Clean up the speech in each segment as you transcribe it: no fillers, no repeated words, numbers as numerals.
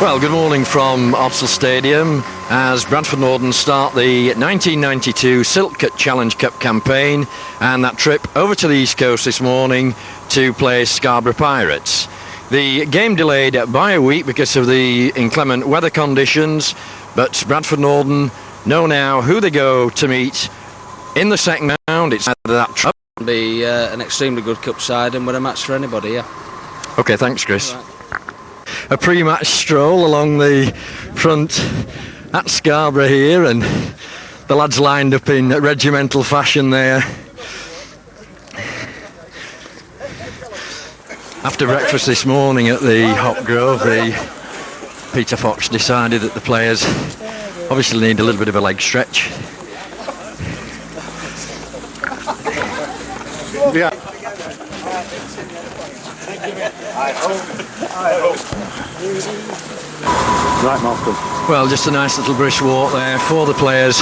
Well, good morning from Opsal Stadium as Bradford Northern start the 1992 Silk Cut Challenge Cup campaign and that trip over to the East Coast this morning to play Scarborough Pirates. The game delayed by a week because of the inclement weather conditions, but Bradford Northern know now who they go to meet in the second round. It's either that trip. It'll be an extremely good cup side and we're a match for anybody, yeah. OK, thanks, Chris. A pre-match stroll along the front at Scarborough here, and the lads lined up in regimental fashion there. After breakfast this morning at the Hop Grove, Peter Fox decided that the players obviously need a little bit of a leg stretch. Yeah. Right, Malcolm. Well, just a nice little brisk walk there for the players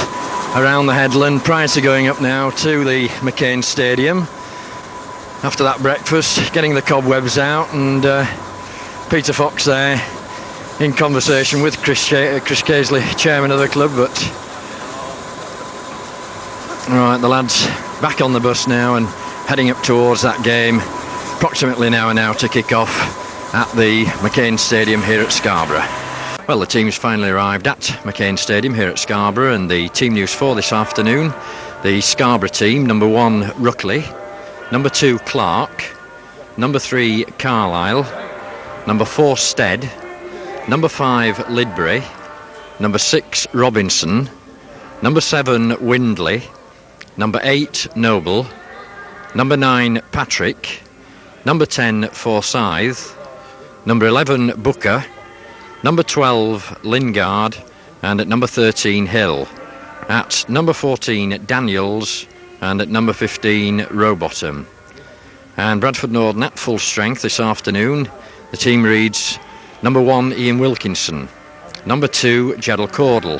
around the headland prior to going up now to the McCain Stadium. After that breakfast, getting the cobwebs out, and Peter Fox there in conversation with Chris Casely, chairman of the club. But right, the lads back on the bus now and heading up towards that game. Approximately an hour now to kick off at the McCain Stadium here at Scarborough. Well, the team's finally arrived at McCain Stadium here at Scarborough, and the team news for this afternoon: the Scarborough team, number 1 Ruckley, number 2 Clark, number 3 Carlisle, number 4 Stead, number 5 Lidbury, number 6 Robinson, number 7 Windley, number 8 Noble, number 9 Patrick, number 10 Forsyth, number 11 Booker, number 12 Lingard, and at number 13 Hill. At number 14 Daniels, and at number 15 Rowbottom. And Bradford Northern at full strength this afternoon. The team reads: number 1 Ian Wilkinson, number 2 Gerald Caudle,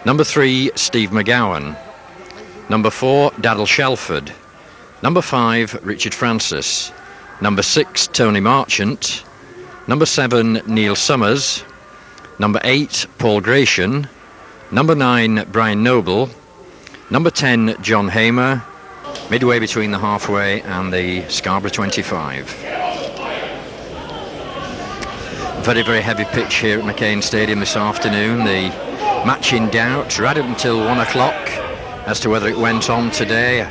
number 3 Steve McGowan, number 4 Daryl Shelford, number 5 Richard Francis, number 6 Tony Marchant, number 7 Neil Summers, number 8 Paul Gratian, number 9 Brian Noble, number 10 John Hamer, midway between the halfway and the Scarborough 25. Very, very heavy pitch here at McCain Stadium this afternoon. The match in doubt right up until 1 o'clock as to whether it went on today.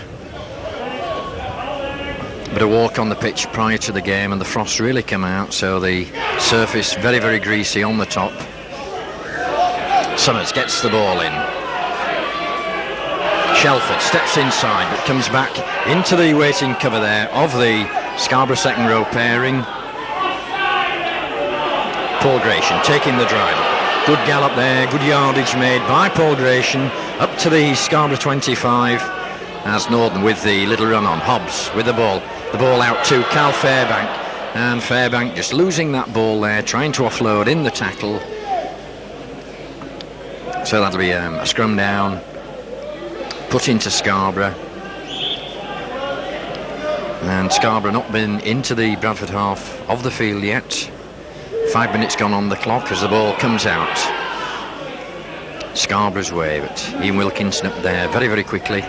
But a walk on the pitch prior to the game and the frost really came out, so the surface very, very greasy on the top. Summers gets the ball in. Shelford steps inside but comes back into the waiting cover there of the Scarborough second row pairing. Paul Gratian taking the drive. Good gallop there, good yardage made by Paul Gratian up to the Scarborough 25 as Northern with the little run on. Hobbs with the ball. The ball out to Cal Fairbank, and Fairbank just losing that ball there, trying to offload in the tackle. So that'll be a scrum down, put into Scarborough. And Scarborough not been into the Bradford half of the field yet. 5 minutes gone on the clock as the ball comes out. Scarborough's way, but Ian Wilkinson up there very, very quickly.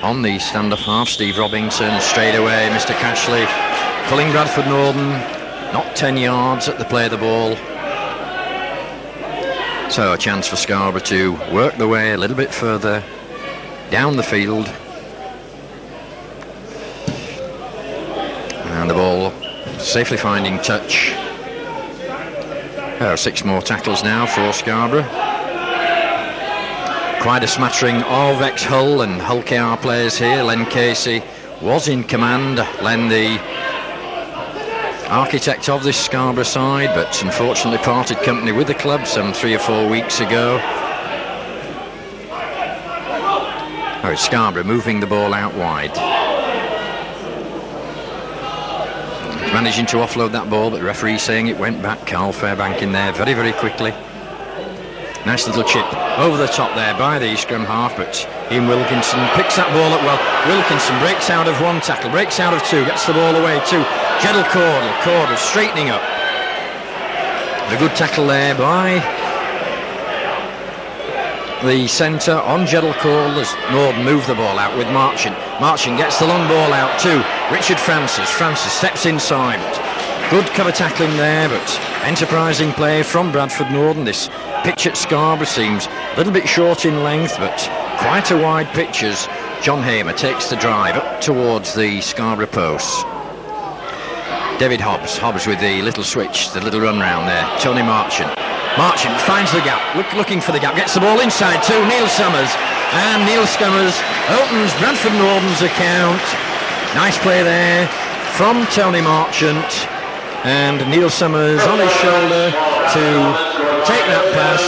On the stand-off half, Steve Robinson straight away. Mr. Cashley pulling Bradford Northern, not 10 yards at the play of the ball. So a chance for Scarborough to work the way a little bit further down the field. And the ball safely finding touch. There are 6 more tackles now for Scarborough. Quite a smattering of ex-Hull and Hull KR players here. Len Casey was in command. Len, the architect of this Scarborough side, but unfortunately parted company with the club some 3 or 4 weeks ago. Oh, it's Scarborough moving the ball out wide. Managing to offload that ball, but the referee saying it went back. Carl Fairbank in there very, very quickly. Nice little chip over the top there by the scrum half, but Ian Wilkinson picks that ball up well. Wilkinson breaks out of 1 tackle, breaks out of 2, gets the ball away to Gerald Caudle. Caudle straightening up. A good tackle there by the centre on Gerald Cole as Norden move the ball out with Marchant. Marchant gets the long ball out to Richard Francis. Francis steps inside. Good cover tackling there, but enterprising play from Bradford Norden. This pitch at Scarborough seems a little bit short in length, but quite a wide pitch as John Hamer takes the drive up towards the Scarborough posts. David Hobbs with the little switch, the little run round there. Tony Marchant. Marchant finds the gap, looking for the gap, gets the ball inside to Neil Summers, and Neil Summers opens Bradford Norden's account. Nice play there from Tony Marchant, and Neil Summers on his shoulder to take that pass,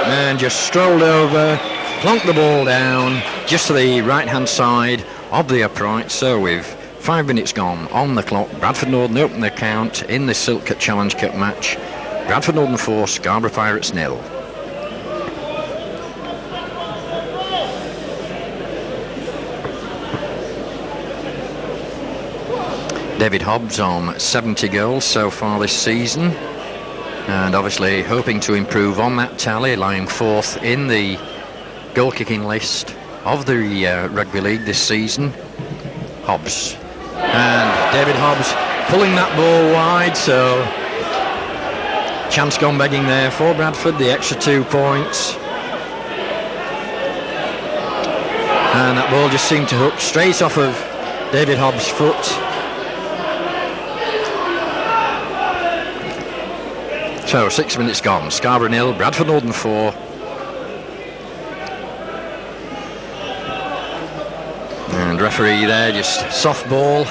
and just strolled over, plonked the ball down just to the right hand side of the upright. So with 5 minutes gone on the clock, Bradford Norden open the account in this Silk Cut Challenge Cup match. Bradford Norden 4, Scarborough Pirates 0. David Hobbs on 70 goals so far this season, and obviously hoping to improve on that tally, lying 4th in the goal kicking list of the Rugby League this season. Hobbs, and David Hobbs pulling that ball wide, so chance gone begging there for Bradford, the extra 2 points. And that ball just seemed to hook straight off of David Hobbs' foot. So 6 minutes gone, Scarborough 0, Bradford Norden 4. And referee there, just soft ball.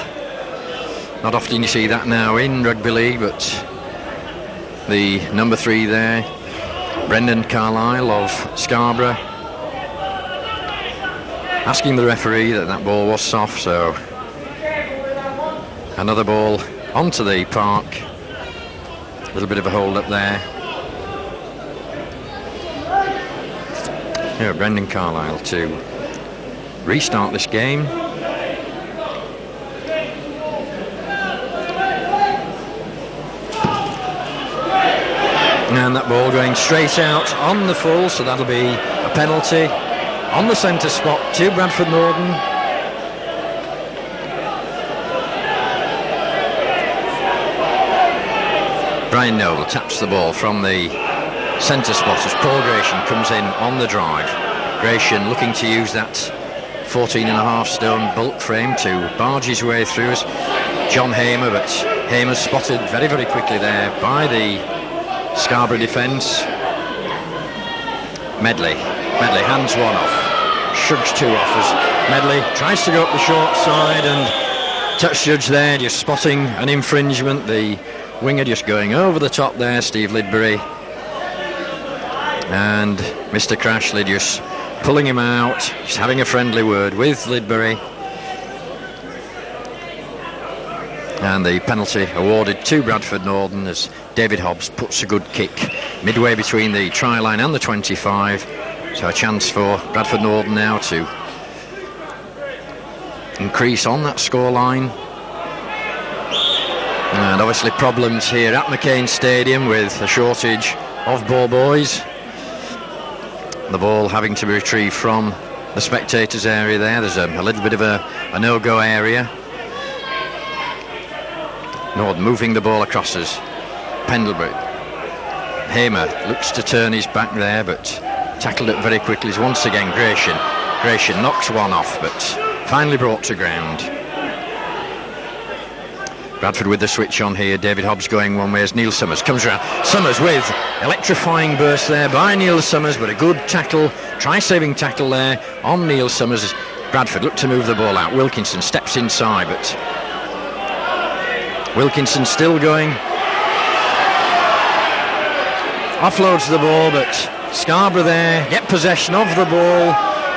Not often you see that now in Rugby League, but the number 3 there, Brendan Carlisle of Scarborough, asking the referee that ball was soft. So another ball onto the park. A little bit of a hold up there. Here, Brendan Carlisle to restart this game. And that ball going straight out on the full, so that'll be a penalty on the centre spot to Bradford Norden. Brian Noble taps the ball from the centre spot as Paul Gratian comes in on the drive. Gratian looking to use that 14.5 stone bulk frame to barge his way through as John Hamer, but Hamer's spotted very, very quickly there by the Scarborough defence. Medley hands one off, shrugs 2 off as Medley tries to go up the short side, and touch judge there just spotting an infringement. The winger just going over the top there, Steve Lidbury, and Mr. Crashley just pulling him out, just having a friendly word with Lidbury. And the penalty awarded to Bradford Norden as David Hobbs puts a good kick midway between the try line and the 25. So a chance for Bradford Norden now to increase on that scoreline. And obviously problems here at McCain Stadium with a shortage of ball boys. The ball having to be retrieved from the spectators area there. There's a little bit of a no-go area. Norden moving the ball across as Pendlebury. Hamer looks to turn his back there, but tackled it very quickly. Once again Gratian. Gratian knocks one off, but finally brought to ground. Bradford with the switch on here. David Hobbs going one way as Neil Summers comes around. Summers with electrifying burst there by Neil Summers, but a good tackle, try-saving tackle there on Neil Summers as Bradford look to move the ball out. Wilkinson steps inside, but Wilkinson still going. Offloads the ball, but Scarborough there get possession of the ball.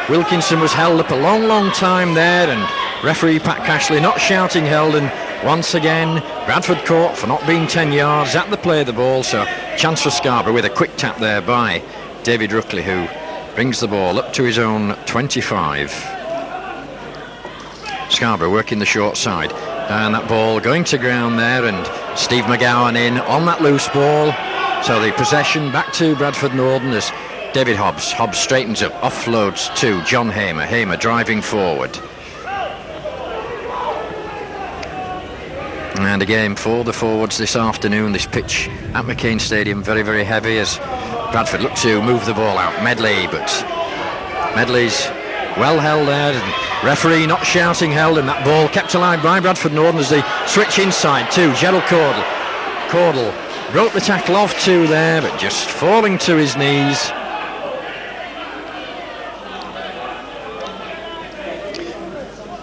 Wilkinson was held up a long time there, and referee Pat Cashley not shouting held, and once again Bradford caught for not being 10 yards at the play of the ball. So chance for Scarborough with a quick tap there by David Ruckley, who brings the ball up to his own 25. Scarborough working the short side, and that ball going to ground there, and Steve McGowan in on that loose ball. So the possession back to Bradford Northern as David Hobbs. Hobbs straightens up, offloads to John Hamer. Hamer driving forward. And again for the forwards this afternoon, this pitch at McCain Stadium very, very heavy as Bradford look to move the ball out. Medley, but Medley's well held there, and referee not shouting held, and that ball kept alive by Bradford Northern as they switch inside to Gerald Caudle. Caudle broke the tackle off two there, but just falling to his knees.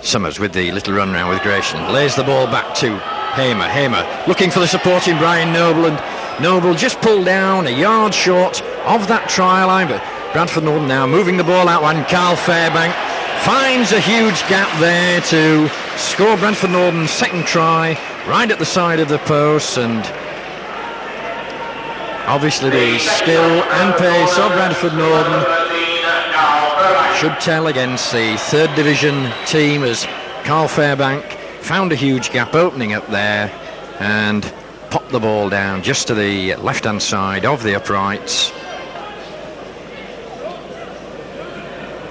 Summers with the little run round with Gratian, lays the ball back to Hamer. Hamer looking for the supporting Brian Noble, and Noble just pulled down a yard short of that try line, but Bradford Northern now moving the ball out, and Carl Fairbank finds a huge gap there to score Bradford Northern's second try right at the side of the post. And obviously the skill and pace of Bradford Northern should tell against the third division team as Carl Fairbank found a huge gap opening up there and popped the ball down just to the left hand side of the uprights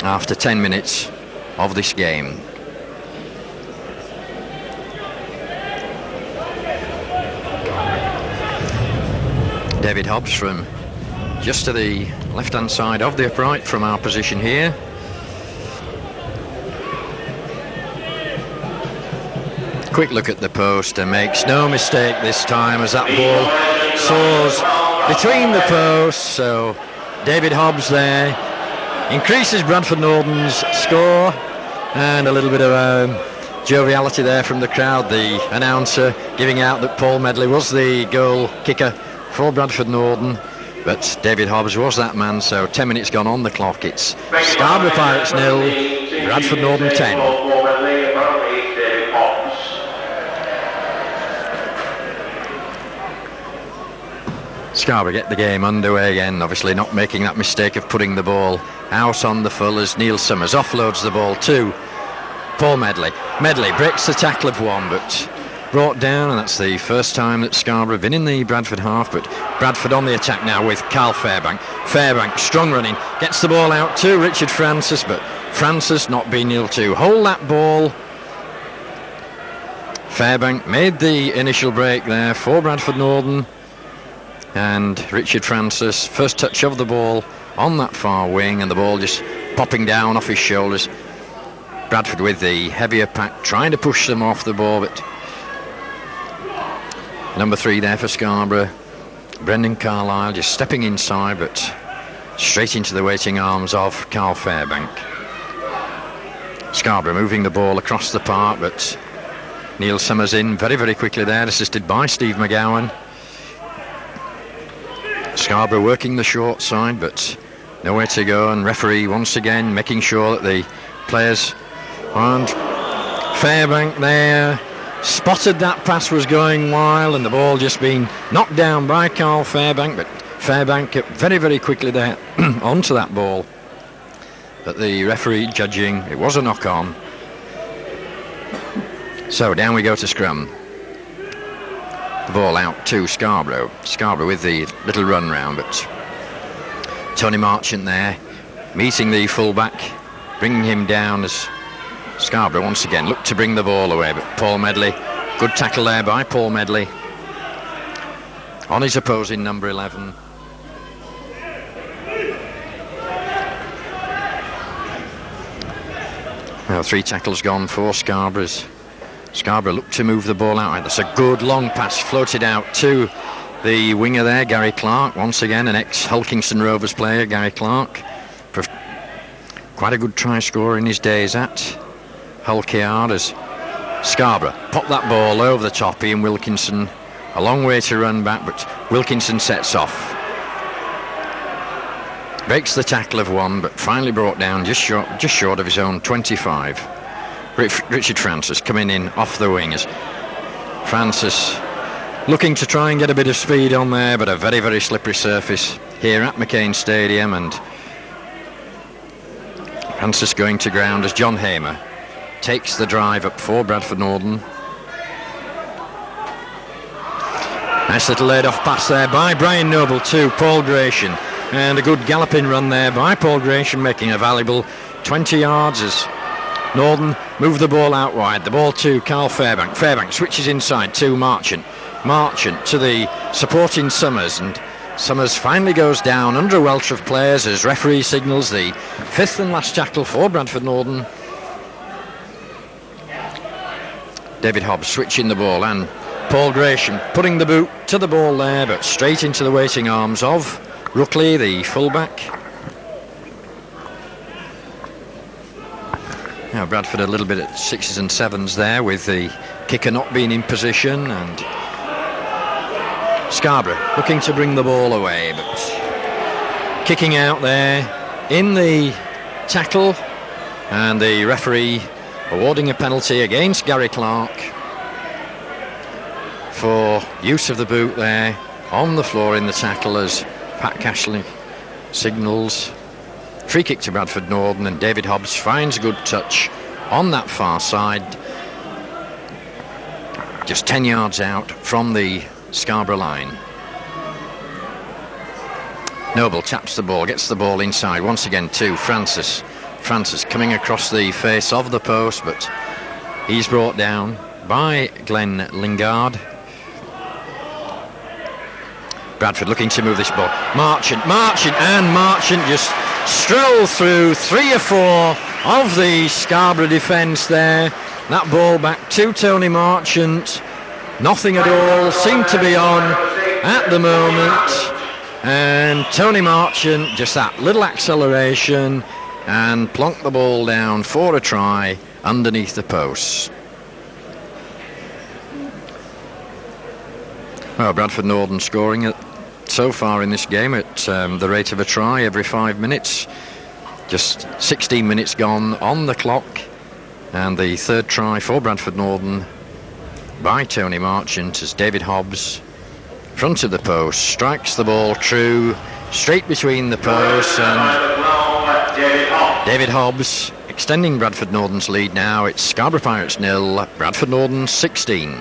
after 10 minutes of this game. David Hobbs from just to the left hand side of the upright from our position here. Quick look at the post and makes no mistake this time as that ball soars between the posts. So David Hobbs there increases Bradford Northern's score, and a little bit of joviality there from the crowd. The announcer giving out that Paul Medley was the goal kicker for Bradford Northern, but David Hobbs was that man. So 10 minutes gone on the clock. It's Scarborough Pirates 0, Bradford Northern 10. Scarborough get the game underway again, obviously not making that mistake of putting the ball out on the full as Neil Summers offloads the ball to Paul Medley. Medley breaks the tackle of one, but brought down, and that's the first time that Scarborough have been in the Bradford half. But Bradford on the attack now with Carl Fairbank. Fairbank strong running, gets the ball out to Richard Francis, but Francis not being able to hold that ball. Fairbank made the initial break there for Bradford Northern, and Richard Francis first touch of the ball on that far wing, and the ball just popping down off his shoulders. Bradford with the heavier pack trying to push them off the ball, but number 3 there for Scarborough, Brendan Carlisle, just stepping inside but straight into the waiting arms of Carl Fairbank. Scarborough moving the ball across the park, but Neil Summers in very, very quickly there, assisted by Steve McGowan. Scarborough working the short side, but nowhere to go, and referee once again making sure that the players, and Fairbank there spotted that pass was going wild, and the ball just being knocked down by Carl Fairbank, but Fairbank very, very quickly there onto that ball, but the referee judging it was a knock on. So down we go to scrum. The ball out to Scarborough. Scarborough with the little run round, but Tony Marchant there meeting the fullback, bringing him down as Scarborough once again look to bring the ball away, but Paul Medley, good tackle there by Paul Medley on his opposing number 11. Well, 3 tackles gone for Scarborough's. Scarborough looked to move the ball out. That's a good long pass floated out to the winger there, Gary Clark. Once again, an ex-Hulkingston Rovers player, Gary Clark. Quite a good try scorer in his days at Hulkyard as Scarborough popped that ball over the top. Ian Wilkinson, a long way to run back, but Wilkinson sets off. Breaks the tackle of one, but finally brought down just short of his own 25. Richard Francis coming in off the wing as Francis looking to try and get a bit of speed on there, but a very, very slippery surface here at McCain Stadium, and Francis going to ground as John Hamer takes the drive up for Bradford Northern. Nice little laid-off pass there by Brian Noble to Paul Gratian. And a good galloping run there by Paul Gratian, making a valuable 20 yards as Northern move the ball out wide. The ball to Carl Fairbank. Fairbank switches inside to Marchant. Marchant to the supporting Summers, and Summers finally goes down under a welter of players as referee signals the fifth and last tackle for Bradford Northern. David Hobbs switching the ball, and Paul Gratian putting the boot to the ball there, but straight into the waiting arms of Ruckley, the fullback. Now Bradford a little bit at 6s and 7s there, with the kicker not being in position, and Scarborough looking to bring the ball away, but kicking out there in the tackle, and the referee awarding a penalty against Gary Clark for use of the boot there on the floor in the tackle, as Pat Cashley signals free kick to Bradford Northern, and David Hobbs finds a good touch on that far side, just 10 yards out from the Scarborough line. Noble taps the ball, gets the ball inside once again to Francis. Francis coming across the face of the post, but he's brought down by Glenn Lingard. Bradford looking to move this ball. Marchant just stroll through 3 or 4 of the Scarborough defence there. That ball back to Tony Marchant. Nothing at all seemed to be on at the moment, and Tony Marchant just that little acceleration and plonked the ball down for a try underneath the post. Well, Bradford Northern scoring so far in this game at the rate of a try every 5 minutes. Just 16 minutes gone on the clock, and the third try for Bradford Northern by Tony Marchant as David Hobbs, front of the post, strikes the ball true, straight between the posts, and David Hobbs extending Bradford Northern's lead now. It's Scarborough Pirates 0, Bradford Northern 16.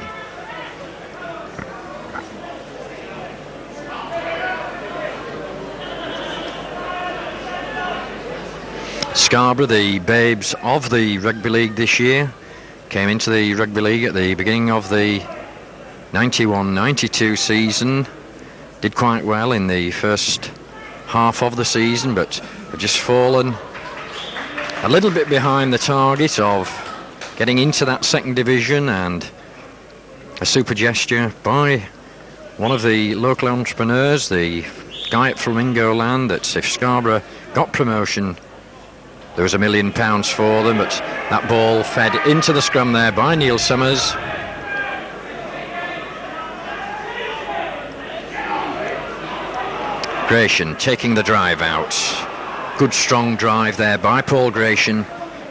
Scarborough, the babes of the rugby league this year, came into the rugby league at the beginning of the 91-92 season, did quite well in the first half of the season, but have just fallen a little bit behind the target of getting into that second division, and a super gesture by one of the local entrepreneurs, the guy at Flamingo Land, that if Scarborough got promotion, there was £1 million for them, but that ball fed into the scrum there by Neil Summers. Gratian taking the drive out. Good strong drive there by Paul Gratian.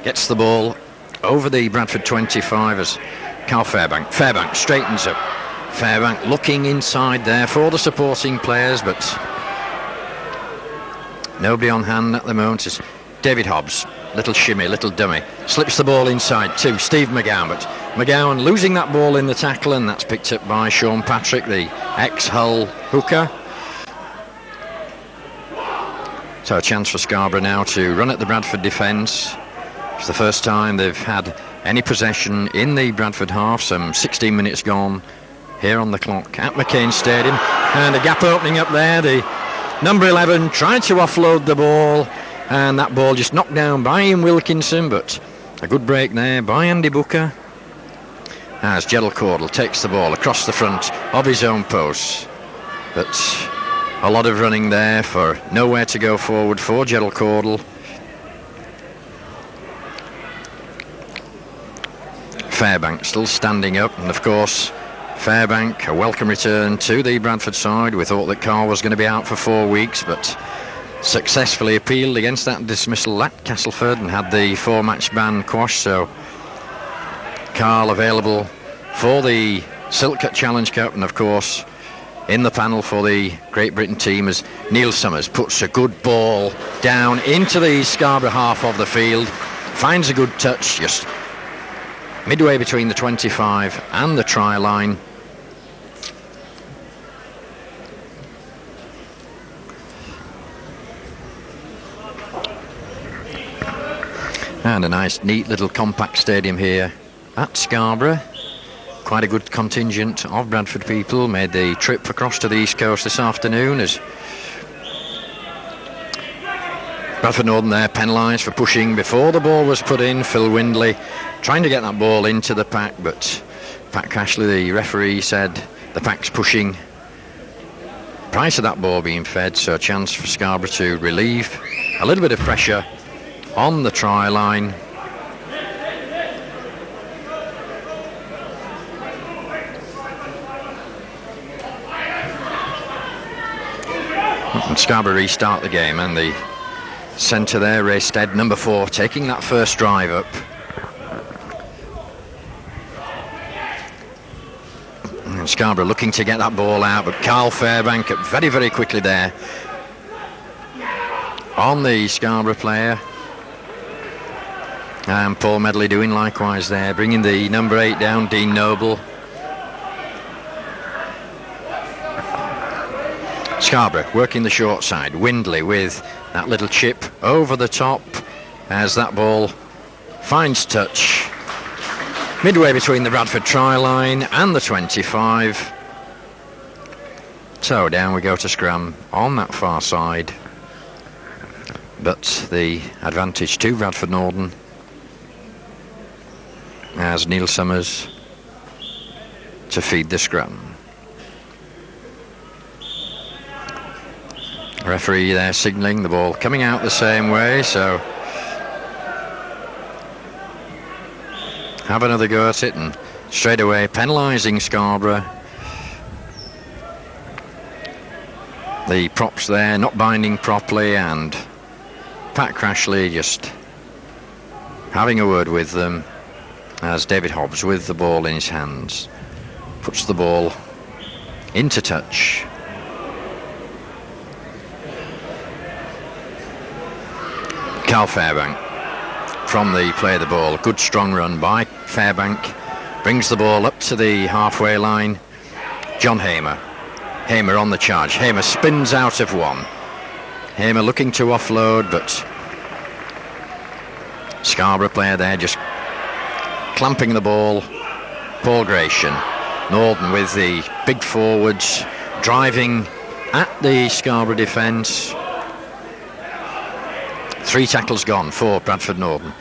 Gets the ball over the Bradford 25 as Carl Fairbank. Fairbank straightens up. Fairbank looking inside there for the supporting players, but nobody on hand at the moment. As David Hobbs, little shimmy, little dummy, slips the ball inside to Steve McGowan, but McGowan losing that ball in the tackle, and that's picked up by Sean Patrick, the ex-Hull hooker. So a chance for Scarborough now to run at the Bradford defence. It's the first time they've had any possession in the Bradford half, some 16 minutes gone here on the clock at McCain Stadium, and a gap opening up there. The number 11 tried to offload the ball, and that ball just knocked down by Ian Wilkinson, but a good break there by Andy Booker as Gerald Cordell takes the ball across the front of his own post. But a lot of running there for nowhere to go forward for Gerald Cordell. Fairbank still standing up, and of course Fairbank, a welcome return to the Bradford side. We thought that Carl was going to be out for 4 weeks, but successfully appealed against that dismissal at Castleford and had the 4-match ban quashed. So Carl available for the Silk Cut Challenge Cup, and of course in the panel for the Great Britain team as Neil Summers puts a good ball down into the Scarborough half of the field, finds a good touch just midway between the 25 and the try line. And a nice, neat little compact stadium here at Scarborough. Quite a good contingent of Bradford people made the trip across to the East Coast this afternoon, as Bradford Northern there penalised for pushing before the ball was put in. Phil Windley trying to get that ball into the pack, but Pat Cashley, the referee, said the pack's pushing prior to that ball being fed, so a chance for Scarborough to relieve a little bit of pressure on the try line. And Scarborough restart the game, and the centre there, Ray Stead, number 4, taking that first drive up. And Scarborough looking to get that ball out, but Carl Fairbank up very, very quickly there on the Scarborough player. And Paul Medley doing likewise there, bringing the number 8 down, Dean Noble. Scarborough working the short side. Windley with that little chip over the top as that ball finds touch midway between the Bradford try line and the 25. So down we go to scrum on that far side, but the advantage to Bradford Northern as Neil Summers to feed the scrum. Referee there signalling the ball coming out the same way, so have another go at it, and straight away penalising Scarborough. The props there not binding properly, and Pat Crashley just having a word with them as David Hobbs, with the ball in his hands, puts the ball into touch. Carl Fairbank from the play of the ball. Good strong run by Fairbank. Brings the ball up to the halfway line. John Hamer. Hamer on the charge. Hamer spins out of one. Hamer looking to offload, but Scarborough player there just clamping the ball. Paul Gratian. Northern with the big forwards driving at the Scarborough defence. 3 tackles gone for Bradford Northern.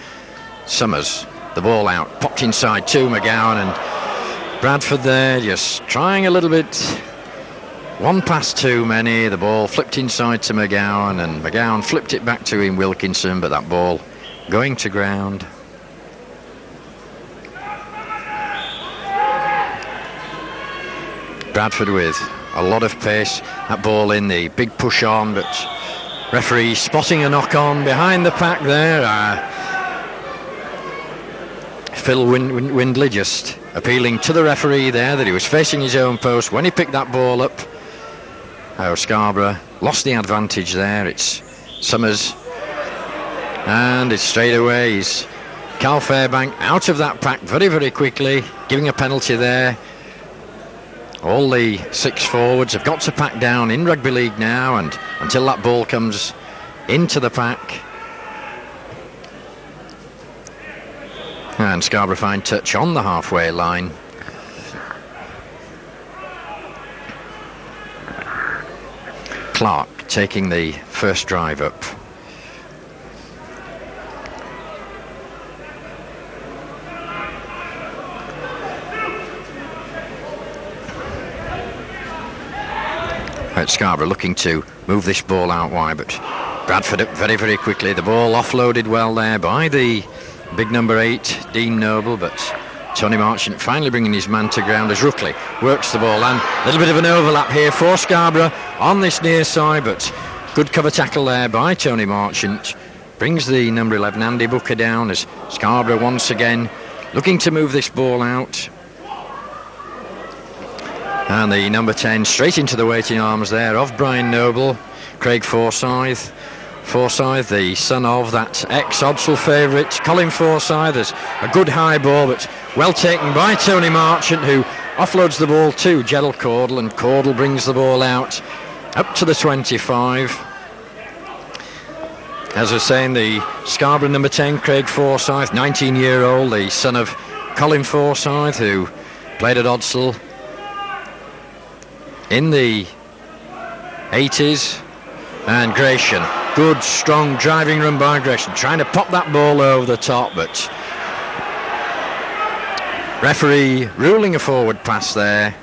Summers, the ball out, popped inside to McGowan, and Bradford there just trying a little bit. One pass too many, the ball flipped inside to McGowan, and McGowan flipped it back to him, Wilkinson, but that ball going to ground. Bradford with a lot of pace, that ball in, the big push on, but referee spotting a knock on behind the pack there. Phil Windley just appealing to the referee there that he was facing his own post when he picked that ball up. Scarborough lost the advantage there. It's Summers, and it's straight away. He's Carl Fairbank out of that pack very, very quickly, giving a penalty there. All the 6 forwards have got to pack down in rugby league now, and until that ball comes into the pack. And Scarborough find touch on the halfway line. Clark taking the first drive up. Scarborough looking to move this ball out wide, but Bradford up very, very quickly. The ball offloaded well there by the big number 8, Dean Noble, but Tony Marchant finally bringing his man to ground as Ruckley works the ball, and a little bit of an overlap here for Scarborough on this near side, but good cover tackle there by Tony Marchant. Brings the number 11, Andy Booker, down as Scarborough once again looking to move this ball out. And the number 10 straight into the waiting arms there of Brian Noble, Craig Forsyth. Forsyth, the son of that ex-Odsal favourite, Colin Forsyth. There's a good high ball, but well taken by Tony Marchant, who offloads the ball to Gerald Cordell, and Cordell brings the ball out up to the 25. As I was saying, the Scarborough number 10, Craig Forsyth, 19-year-old, the son of Colin Forsyth, who played at Odsal in the 80s. And Gratian, good, strong driving run by Gratian, trying to pop that ball over the top, but referee ruling a forward pass there.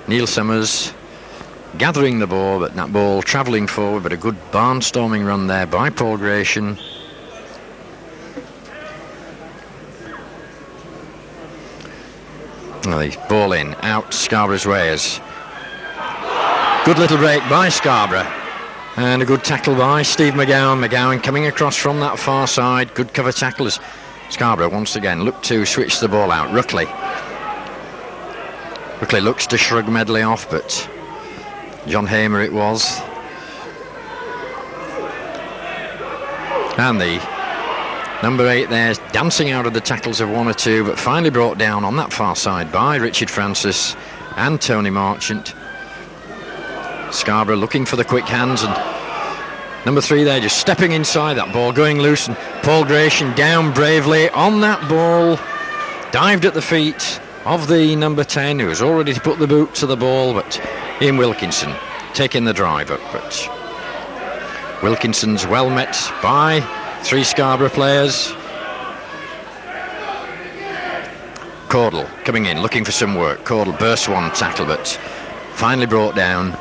Neil Summers gathering the ball, but that ball travelling forward, but a good barnstorming run there by Paul Gratian. Well, the ball in, out Scarborough's way. As good little break by Scarborough, and a good tackle by Steve McGowan. McGowan coming across from that far side, good cover tackle as Scarborough once again look to switch the ball out. Ruckley looks to shrug Medley off, but John Hamer it was. And the number 8 there is dancing out of the tackles of 1 or 2, but finally brought down on that far side by Richard Francis and Tony Marchant. Scarborough looking for the quick hands, and number 3 there just stepping inside that ball, going loose, and Paul Gratian down bravely on that ball, dived at the feet of the number 10, who was all ready to put the boot to the ball, but Ian Wilkinson taking the drive up, but Wilkinson's well met by 3 Scarborough players. Caudle coming in, looking for some work. Caudle burst one tackle, but finally brought down.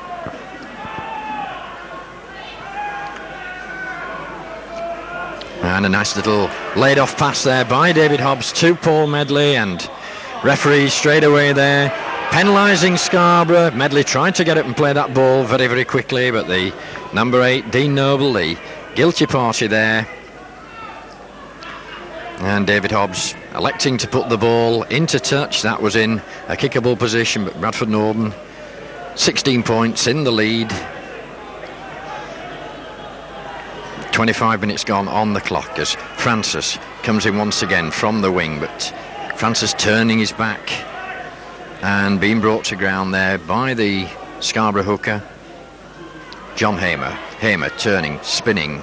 And a nice little laid-off pass there by David Hobbs to Paul Medley, and referee straight away there penalising Scarborough. Medley tried to get up and play that ball very, very quickly, but the number 8, Dean Noble, the guilty party there. And David Hobbs electing to put the ball into touch. That was in a kickable position, but Bradford Northern 16 points in the lead. 25 minutes gone on the clock as Francis comes in once again from the wing, but Francis turning his back and being brought to ground there by the Scarborough hooker, John Hamer. Hamer turning, spinning.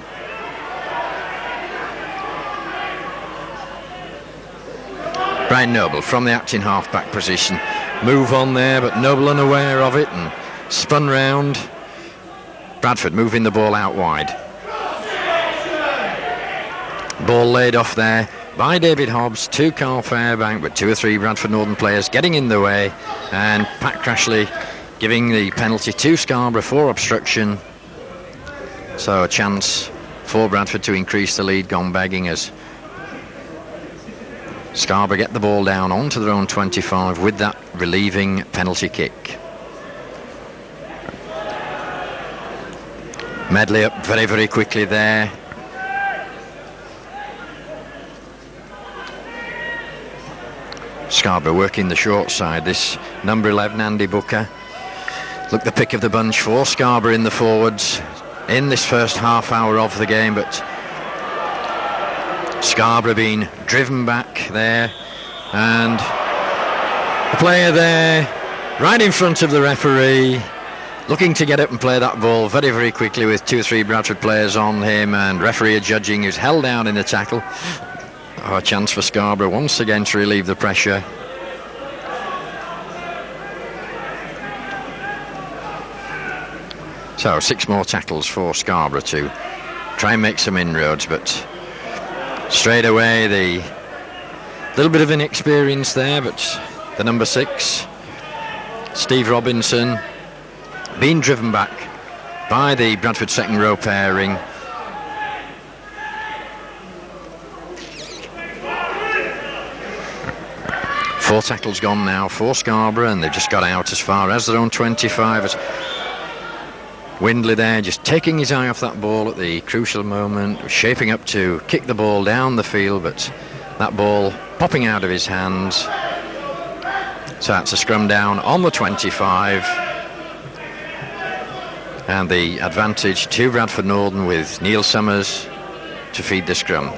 Brian Noble from the acting half-back position. Move on there, but Noble unaware of it and spun round. Bradford moving the ball out wide. Ball laid off there by David Hobbs to Carl Fairbank, but 2 or 3 Bradford Northern players getting in the way, and Pat Crashley giving the penalty to Scarborough for obstruction. So a chance for Bradford to increase the lead gone begging as Scarborough get the ball down onto their own 25 with that relieving penalty kick. Medley up very, very quickly there. Scarborough working the short side. This number 11, Andy Booker, looked the pick of the bunch for Scarborough in the forwards in this first half hour of the game, but Scarborough being driven back there, and the player there right in front of the referee looking to get up and play that ball very, very quickly with 2 or 3 Bradford players on him, and referee adjudging who's held down in the tackle. A chance for Scarborough once again to relieve the pressure. So 6 more tackles for Scarborough to try and make some inroads, but straight away the little bit of inexperience there, but the number 6, Steve Robinson, being driven back by the Bradford second row pairing. Four tackles gone now for Scarborough, and they've just got out as far as their own 25 as Windley there just taking his eye off that ball at the crucial moment, shaping up to kick the ball down the field, but that ball popping out of his hands. So that's a scrum down on the 25, and the advantage to Bradford Northern with Neil Summers to feed the scrum.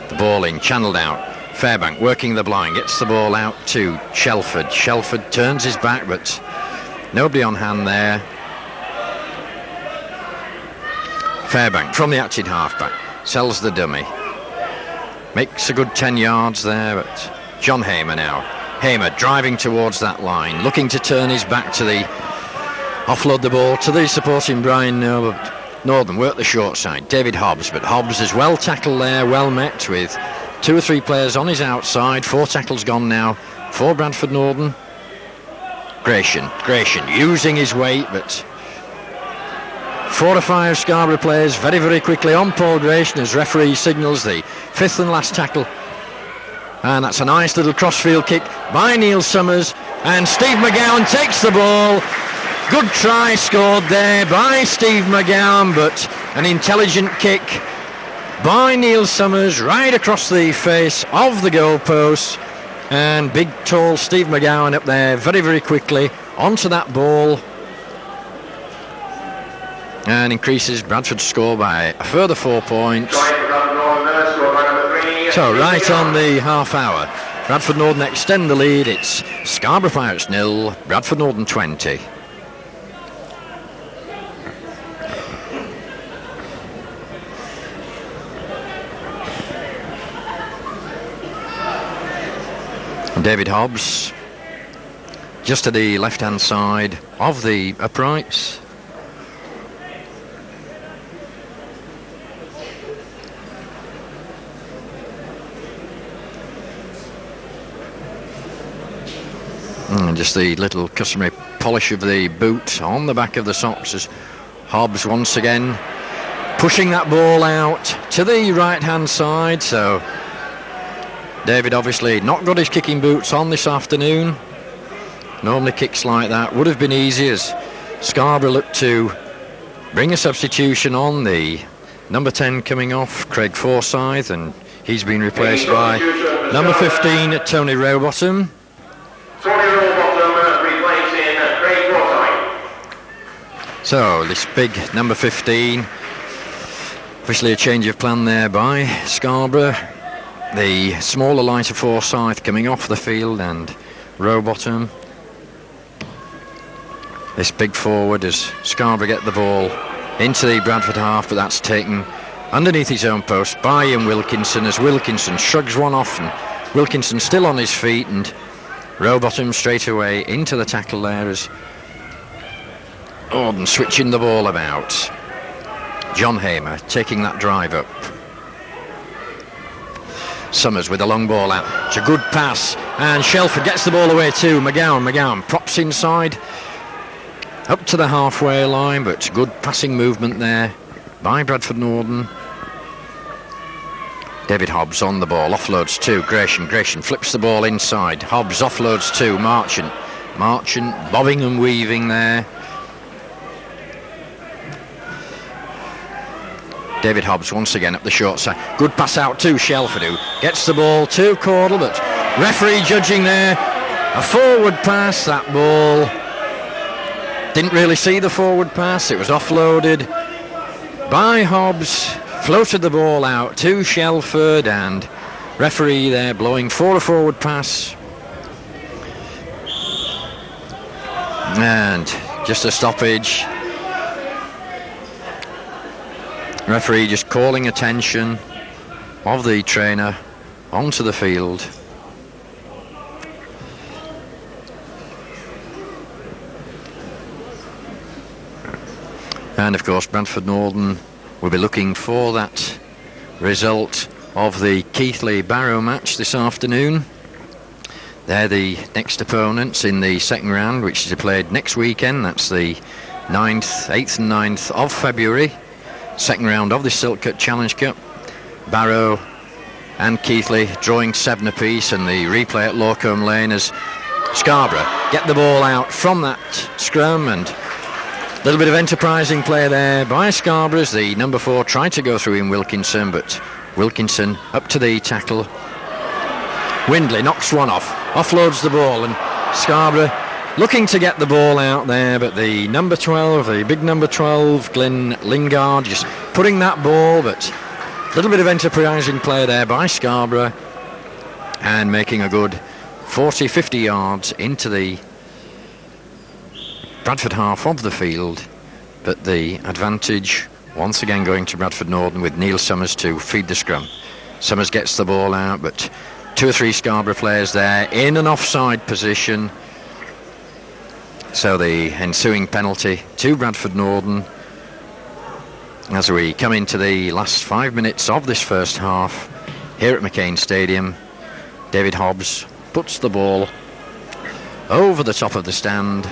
The ball in, channelled out. Fairbank working the blind, gets the ball out to Shelford. Shelford turns his back, but nobody on hand there. Fairbank from the acting halfback sells the dummy. Makes a good 10 yards there, but John Hamer now. Hamer driving towards that line, looking to turn his back to the offload the ball to the supporting Brian Northern. Work the short side. David Hobbs, but Hobbs is well tackled there, well met with 2 or 3 players on his outside. 4 tackles gone now for Bradford Northern. Gratian using his weight, but 4 or 5 Scarborough players very, very quickly on Paul Gratian as referee signals the 5th and last tackle. And that's a nice little crossfield kick by Neil Summers, and Steve McGowan takes the ball. Good try scored there by Steve McGowan, but an intelligent kick by Neil Summers right across the face of the goalpost. And big, tall Steve McGowan up there very, very quickly onto that ball. And increases Bradford's score by a further 4 points. So right on the half hour, Bradford Northern extend the lead. It's Scarborough Pirates 0, Bradford Northern 20. David Hobbs just to the left hand side of the uprights. And just the little customary polish of the boot on the back of the socks as Hobbs once again pushing that ball out to the right hand side. So David obviously not got his kicking boots on this afternoon. Normally kicks like that would have been easy as Scarborough looked to bring a substitution on. The number 10 coming off, Craig Forsyth, and he's been replaced by number 15, Tony Rowbottom. Replacing Craig Forsyth. So this big number 15, officially a change of plan there by Scarborough. The smaller, lighter Forsyth coming off the field, and Rowbottom. This big forward as Scarborough get the ball into the Bradford half, but that's taken underneath his own post by Ian Wilkinson as Wilkinson shrugs one off, and Wilkinson still on his feet, and Rowbottom straight away into the tackle there as Orden switching the ball about. John Hamer taking that drive up. Summers with a long ball out. It's a good pass, and Shelford gets the ball away too. McGowan props inside up to the halfway line, but good passing movement there by Bradford Northern. David Hobbs on the ball, offloads to Gratian flips the ball inside. Hobbs offloads to Marchant bobbing and weaving there. David Hobbs once again up the short side. Good pass out to Shelford, who gets the ball to Caudle, but referee judging there. A forward pass, that ball. Didn't really see the forward pass. It was offloaded by Hobbs. Floated the ball out to Shelford, and referee there blowing for a forward pass. And just a stoppage. Referee just calling attention of the trainer onto the field. And of course Bradford Northern will be looking for that result of the Keighley-Barrow match this afternoon. They're the next opponents in the second round, which is played next weekend. That's the 8th and 9th of February. Second round of the Silk Cut Challenge Cup. Barrow and Keighley drawing 7 apiece, and the replay at Lawcombe Lane as Scarborough get the ball out from that scrum, and a little bit of enterprising play there by Scarborough as the number 4 tried to go through in Wilkinson, but Wilkinson up to the tackle. Windley knocks one off, offloads the ball, and Scarborough looking to get the ball out there, but the number 12, the big number 12, Glenn Lingard, just putting that ball, but a little bit of enterprising play there by Scarborough, and making a good 40-50 yards into the Bradford half of the field, but the advantage Once again going to Bradford Northern with Neil Summers to feed the scrum. Summers gets the ball out, but 2 or 3 Scarborough players there in an offside position. So the ensuing penalty to Bradford Northern as we come into the last 5 minutes of this first half here at McCain Stadium. David Hobbs puts the ball over the top of the stand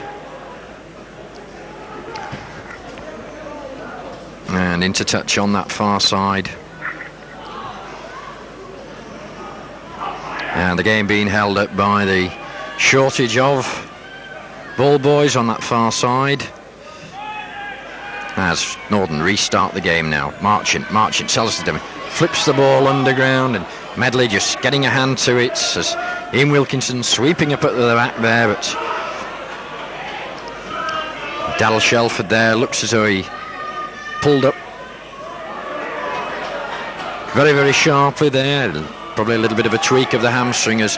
and into touch on that far side. And the game being held up by the shortage of ball boys on that far side as Northern restart the game now. Marchant sells the demo, flips the ball underground, and Medley just getting a hand to it as Ian Wilkinson sweeping up at the back there, but Daryl Shelford there looks as though he pulled up very, very sharply there. Probably a little bit of a tweak of the hamstring as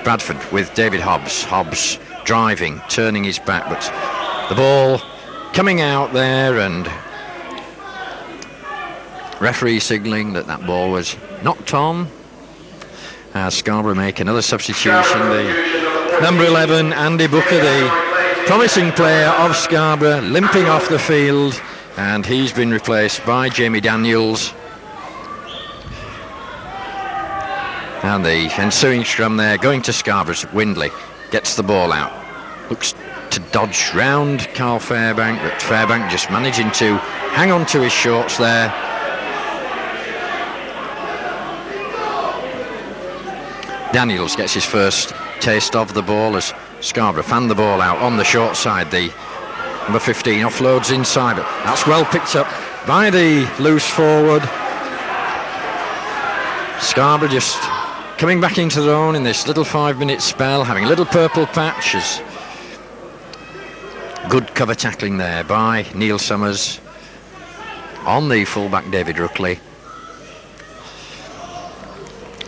Bradford with David Hobbs. Hobbs driving, turning his back, but the ball coming out there, and referee signalling that that ball was knocked on. As Scarborough make another substitution. The number 11, Andy Booker, the promising player of Scarborough, limping off the field, and he's been replaced by Jamie Daniels. And the ensuing scrum there going to Scarborough's. Windley gets the ball out, looks to dodge round Carl Fairbank, but Fairbank just managing to hang on to his shorts there. Daniels gets his first taste of the ball as Scarborough fan the ball out on the short side. The number 15 offloads inside, but that's well picked up by the loose forward. Scarborough just coming back into their own in this little 5-minute spell, having a little purple patches. Good cover tackling there by Neil Summers on the fullback David Ruckley.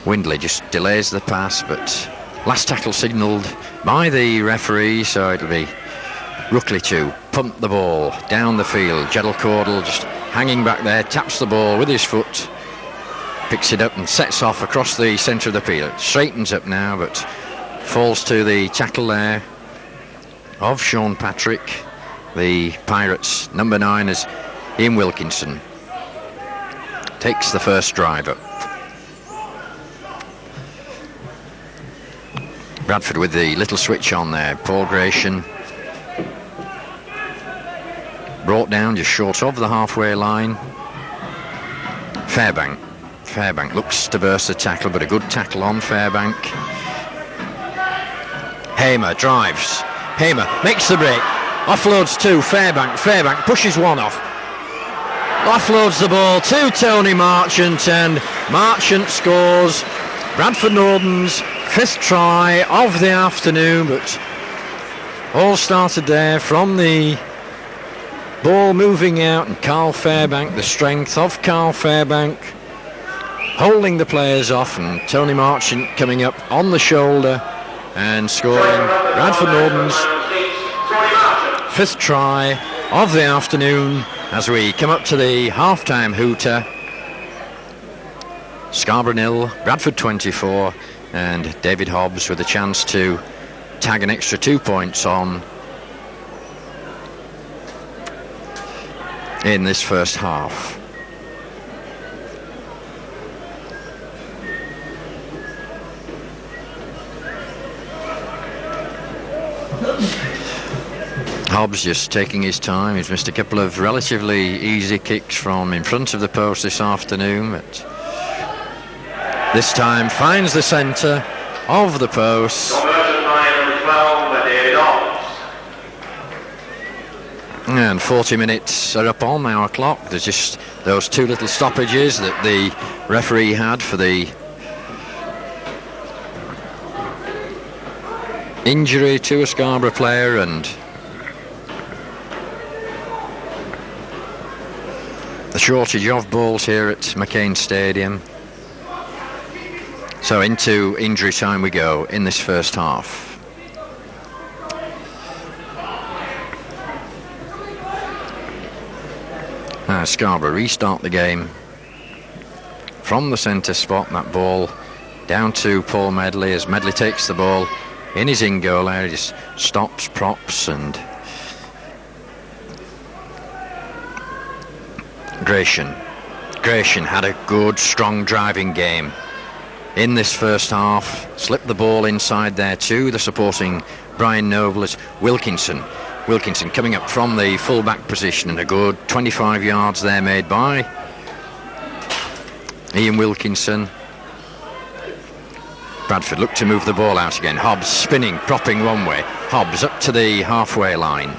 Windley just delays the pass, but last tackle signalled by the referee, so it'll be Ruckley to pump the ball down the field. Jedel Cordell just hanging back there, taps the ball with his foot, picks it up and sets off across the centre of the field. It straightens up now, but falls to the tackle there of Sean Patrick. The Pirates number 9 as Ian Wilkinson takes the first drive up. Bradford with the little switch on there. Paul Gratian brought down just short of the halfway line. Fairbank looks to burst the tackle, but a good tackle on Fairbank. Hamer drives. Hamer makes the break. Offloads to Fairbank. Fairbank pushes one off. Offloads the ball to Tony Marchant, and Marchant scores Bradford Northern's 5th try of the afternoon, but all started there from the ball moving out, and Carl Fairbank, the strength of Carl Fairbank, holding the players off, and Tony Marchant coming up on the shoulder and scoring Bradford Northern's 5th try of the afternoon as we come up to the half-time hooter. Scarborough 0, Bradford 24, and David Hobbs with a chance to tag an extra 2 points on in this first half. Hobbs just taking his time. He's missed a couple of relatively easy kicks from in front of the post this afternoon, but this time finds the centre of the post. And 40 minutes are up on our clock. There's just those 2 little stoppages that the referee had for the injury to a Scarborough player, and the shortage of balls here at McCain Stadium. So into injury time we go in this first half. Scarborough restart the game from the centre spot. That ball down to Paul Medley as Medley takes the ball in his in-goal area, just stops, props, and Gratian had a good, strong driving game in this first half. Slipped the ball inside there to the supporting Brian Noble as Wilkinson coming up from the full-back position, and a good 25 yards there made by Ian Wilkinson. Bradford look to move the ball out again. Hobbs spinning, propping one way. Hobbs up to the halfway line.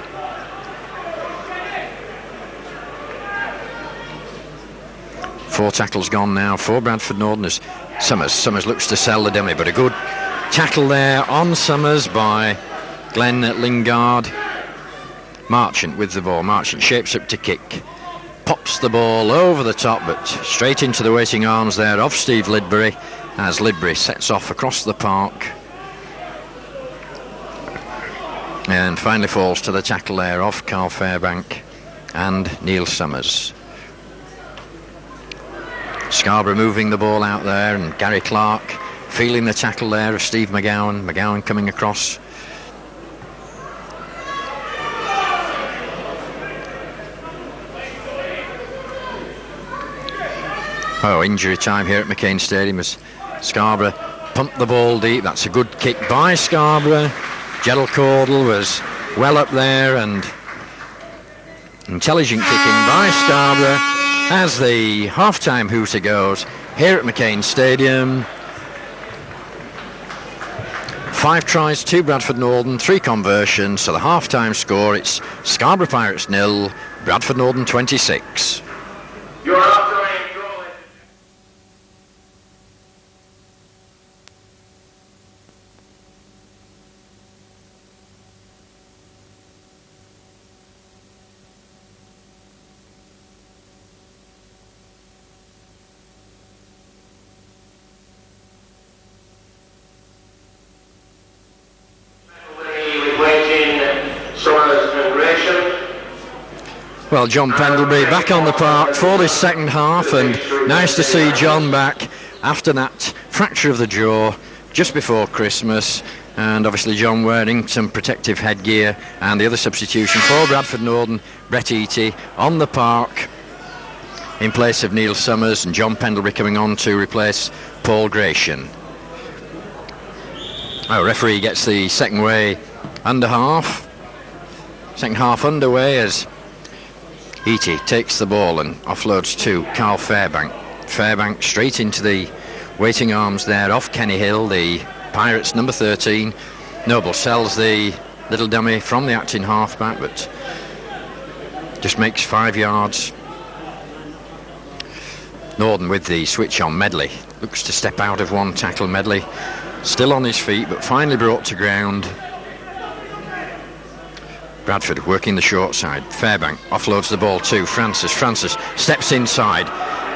Four tackles gone now for Bradford Northern as Summers looks to sell the dummy, but a good tackle there on Summers by Glenn Lingard. Marchant with the ball. Marchant shapes up to kick. Pops the ball over the top, but straight into the waiting arms there of Steve Lidbury, as Lidbury sets off across the park and finally falls to the tackle there of Carl Fairbank and Neil Summers. Scarborough moving the ball out there, and Gary Clark feeling the tackle there of Steve McGowan coming across. Injury time here at McCain Stadium as Scarborough pumped the ball deep. That's a good kick by Scarborough. Gerald Caudle was well up there, and intelligent kicking by Scarborough as the half-time hooter goes here at McCain Stadium. 5 tries to Bradford Northern, 3 conversions, so the half-time score, it's Scarborough Pirates 0, Bradford Northern 26. You're off the lane, goal. Well, John Pendlebury back on the park for this second half, and nice to see John back after that fracture of the jaw just before Christmas, and obviously John wearing some protective headgear. And the other substitution for Bradford Northern, Brett Eatey on the park in place of Neil Summers, and John Pendlebury coming on to replace Paul Gratian. Referee gets the second half underway as Eatey takes the ball and offloads to Carl Fairbank. Fairbank straight into the waiting arms there of Kenny Hill, the Pirates number 13. Noble sells the little dummy from the acting halfback, but just makes 5 yards. Northern with the switch on. Medley looks to step out of one tackle. Medley still on his feet, but finally brought to ground. Bradford working the short side. Fairbank offloads the ball to Francis. Francis steps inside.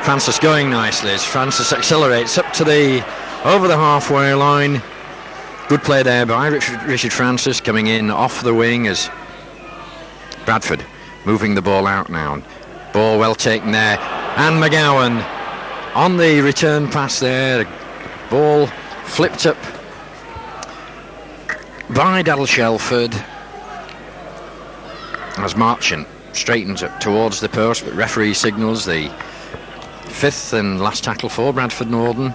Francis going nicely as Francis accelerates up to over the halfway line. Good play there by Richard Francis, coming in off the wing as Bradford moving the ball out now. Ball well taken there, and McGowan on the return pass there. Ball flipped up by Daryl Shelford as Marchant straightens up towards the post, but referee signals the 5th and last tackle for Bradford Northern.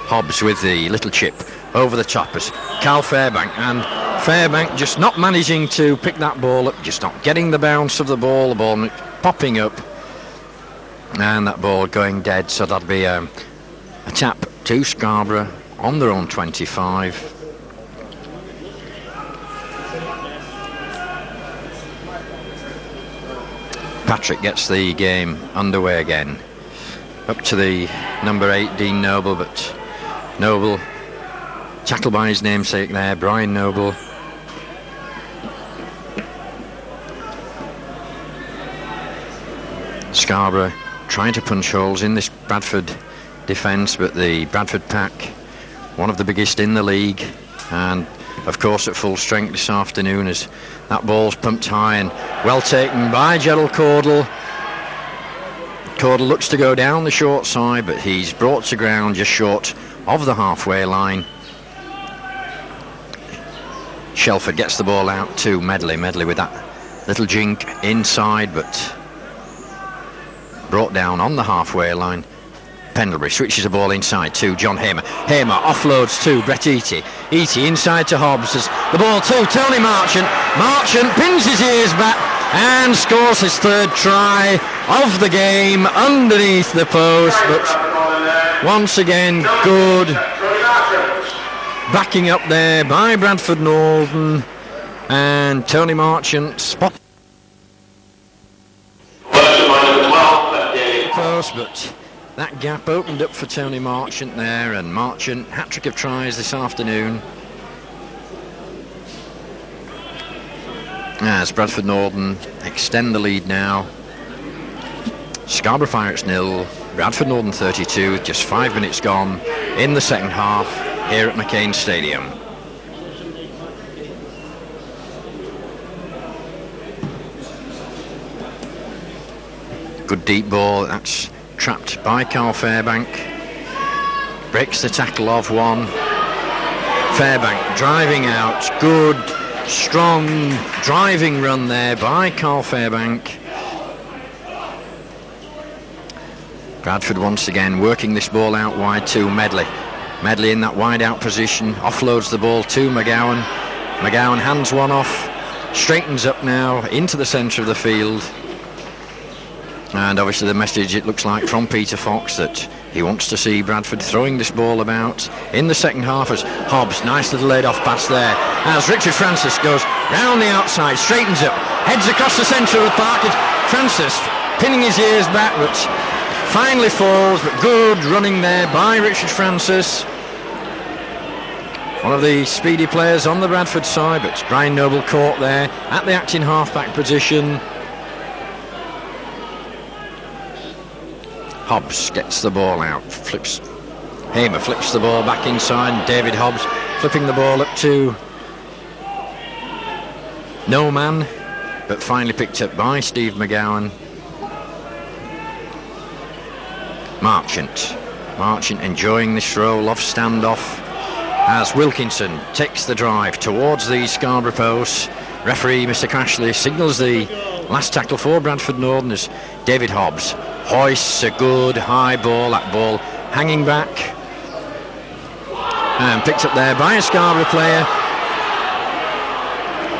Hobbs with the little chip over the top as Carl Fairbank, and Fairbank just not managing to pick that ball up, just not getting the bounce of the ball popping up, and that ball going dead. So that'll be a tap to Scarborough on their own 25. Patrick gets the game underway again. Up to the number 8, Dean Noble, but Noble tackled by his namesake there, Brian Noble. Scarborough trying to punch holes in this Bradford defence, but the Bradford pack, one of the biggest in the league, and of course at full strength this afternoon, as that ball's pumped high and well taken by Gerald Caudle. Cordle looks to go down the short side, but he's brought to ground just short of the halfway line. Shelford gets the ball out to Medley. Medley with that little jink inside, but brought down on the halfway line. Pendlebury switches the ball inside to John Hamer. Hamer offloads to Brett Eatey. Eatey inside to Hobbs. There's the ball to Tony Marchant. Marchant pins his ears back and scores his third try of the game underneath the post. But once again, good backing up there by Bradford Northern, and Tony Marchant spot post, but that gap opened up for Tony Marchant there, and Marchant, hat-trick of tries this afternoon. As Bradford Northern extend the lead now. Scarborough Pirates 0, Bradford Northern 32, just 5 minutes gone in the second half here at McCain Stadium. Good deep ball, that's trapped by Carl Fairbank. Breaks the tackle of one. Fairbank driving out, good, strong driving run there by Carl Fairbank. Bradford once again working this ball out wide to Medley. Medley in that wide out position, offloads the ball to McGowan. McGowan hands one off, straightens up now into the centre of the field. And obviously the message, it looks like, from Peter Fox that he wants to see Bradford throwing this ball about in the second half. As Hobbs, nice little laid off pass there, as Richard Francis goes round the outside, straightens up, heads across the centre of the park. Francis pinning his ears back, but finally falls. But good running there by Richard Francis, one of the speedy players on the Bradford side. But Brian Noble caught there at the acting half-back position. Hobbs gets the ball out, flips. Hamer flips the ball back inside. David Hobbs flipping the ball up to no man, but finally picked up by Steve McGowan. Marchant enjoying this role of standoff as Wilkinson takes the drive towards the Scarborough post. Referee Mr. Crashley signals the last tackle for Bradford Northern as David Hobbs hoists a good high ball, that ball hanging back, and picked up there by a Scarborough player.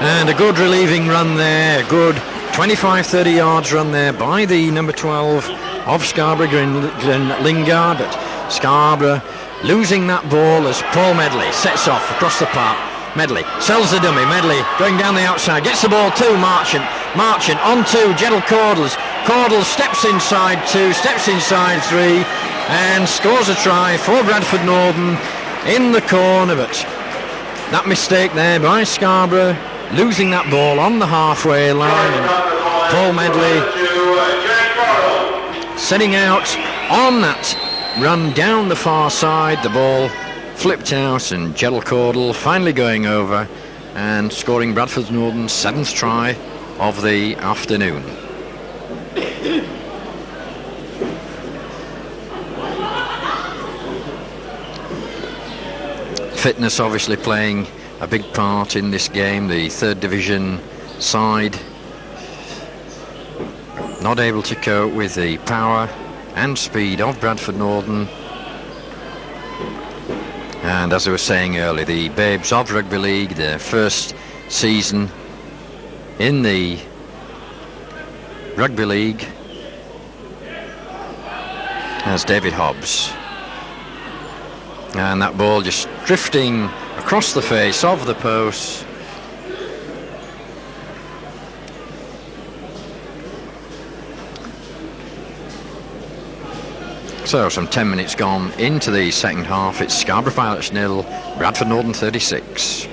And a good relieving run there, a good 25-30 yards run there by the number 12 of Scarborough, Glenn Lingard. But Scarborough losing that ball as Paul Medley sets off across the park. Medley sells the dummy. Medley going down the outside, gets the ball to Marchant. Marchant onto Gerald Cordles. Cordles steps inside 2, steps inside 3, and scores a try for Bradford Northern in the corner. But that mistake there by Scarborough, losing that ball on the halfway line, and Paul Medley setting out on that run down the far side. The ball flipped out, and Gerald Cordle finally going over and scoring Bradford Northern's 7th try of the afternoon. Fitness obviously playing a big part in this game. The 3rd division side not able to cope with the power and speed of Bradford Northern. And as I was saying earlier, the Babes of Rugby League, their first season in the Rugby League, as David Hobbs. And that ball just drifting across the face of the post. So some 10 minutes gone into the second half. It's Scarborough Pirates 0, Bradford Northern 36.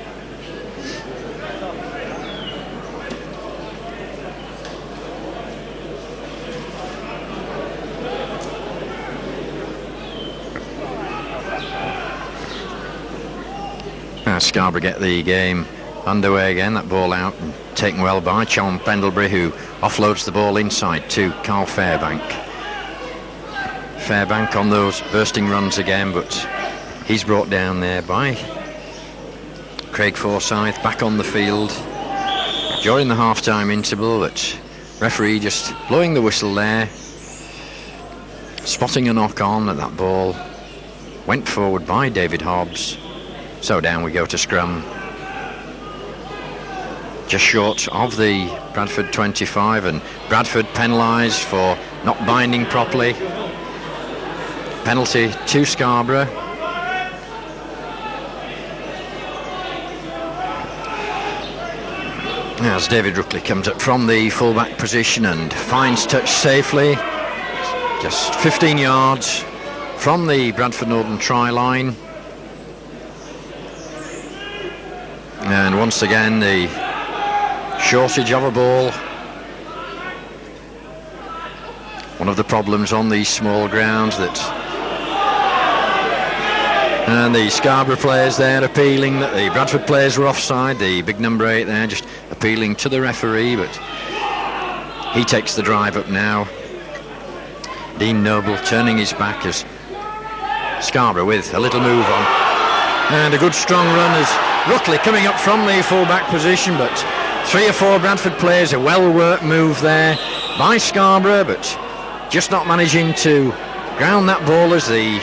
Scarborough get the game underway again. That ball out and taken well by John Pendlebury, who offloads the ball inside to Carl Fairbank. Fairbank on those bursting runs again, but he's brought down there by Craig Forsyth back on the field during the half-time interval, but referee just blowing the whistle there, spotting a knock on at that ball, went forward by David Hobbs, so down we go to scrum. Just short of the Bradford 25, and Bradford penalised for not binding properly. Penalty to Scarborough. As David Ruckley comes up from the fullback position and finds touch safely, just 15 yards from the Bradford Northern try line. And once again the shortage of a ball. One of the problems on these small grounds, and the Scarborough players there appealing that the Bradford players were offside. The big number 8 there just appealing to the referee, but he takes the drive up now. Dean Noble turning his back as Scarborough with a little move on. And a good strong run as Ruckley coming up from the full-back position, but 3 or 4 Bradford players, a well-worked move there by Scarborough, but just not managing to ground that ball as the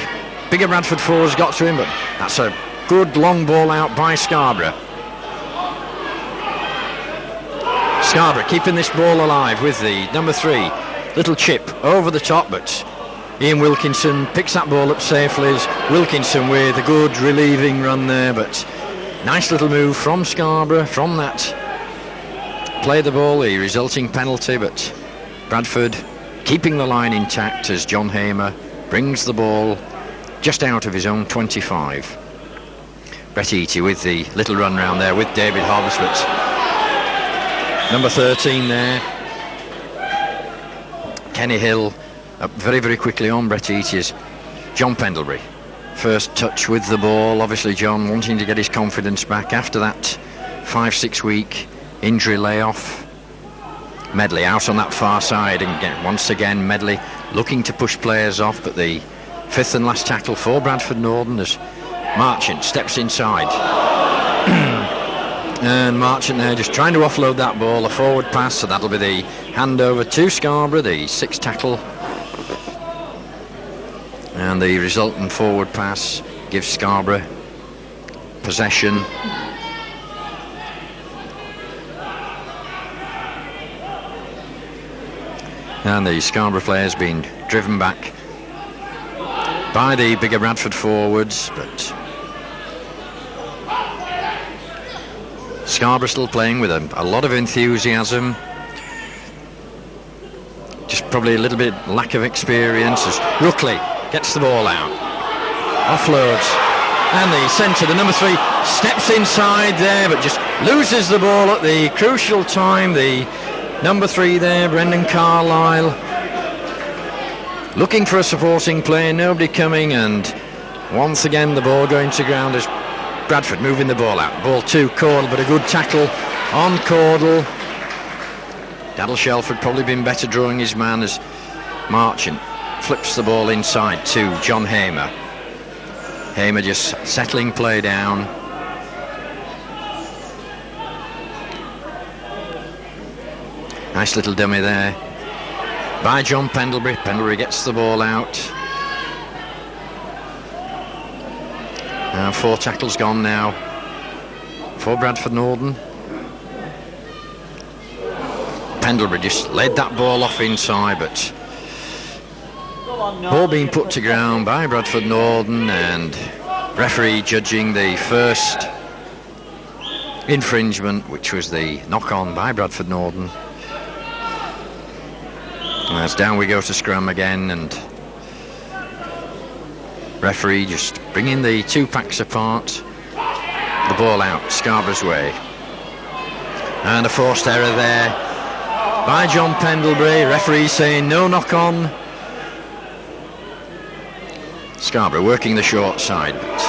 bigger Bradford forwards got to him, but that's a good long ball out by Scarborough. Scarborough keeping this ball alive with the number 3, little chip over the top, but Ian Wilkinson picks that ball up safely. As Wilkinson with a good relieving run there, but nice little move from Scarborough from that play the ball, the resulting penalty, but Bradford keeping the line intact as John Hamer brings the ball just out of his own 25. Brett Eatey with the little run round there with David Hobbs, but number 13 there, Kenny Hill, up very, very quickly on Brett Eatey's John Pendlebury. First touch with the ball, obviously John wanting to get his confidence back after that 5-6 week injury layoff. Medley out on that far side, and once again Medley looking to push players off, but the 5th and last tackle for Bradford Northern as Marchant steps inside. And Marchant there just trying to offload that ball, a forward pass, so that'll be the handover to Scarborough, the 6th tackle. And the resultant forward pass gives Scarborough possession. And the Scarborough players being driven back by the bigger Bradford forwards, but Scarborough still playing with a lot of enthusiasm. Just probably a little bit lack of experience as Ruckley gets the ball out, offloads, and the centre, the number 3, steps inside there, but just loses the ball at the crucial time. The number 3 there, Brendan Carlisle, looking for a supporting player, nobody coming, and once again the ball going to ground as Bradford moving the ball out. Ball to Caudle, but a good tackle on Caudle. Daddle Shelford probably been better drawing his man as Marchant flips the ball inside to John Hamer. Hamer just settling play down. Nice little dummy there by John Pendlebury. Pendlebury gets the ball out. 4 tackles gone now for Bradford Northern. Pendlebury just led that ball off inside, but ball being put to ground by Bradford Northern, and referee judging the first infringement, which was the knock-on by Bradford Northern. As down we go to scrum again, and referee just bringing the 2 packs apart. The ball out Scarborough's way, and a forced error there by John Pendlebury. Referee saying no knock on. Scarborough working the short side, but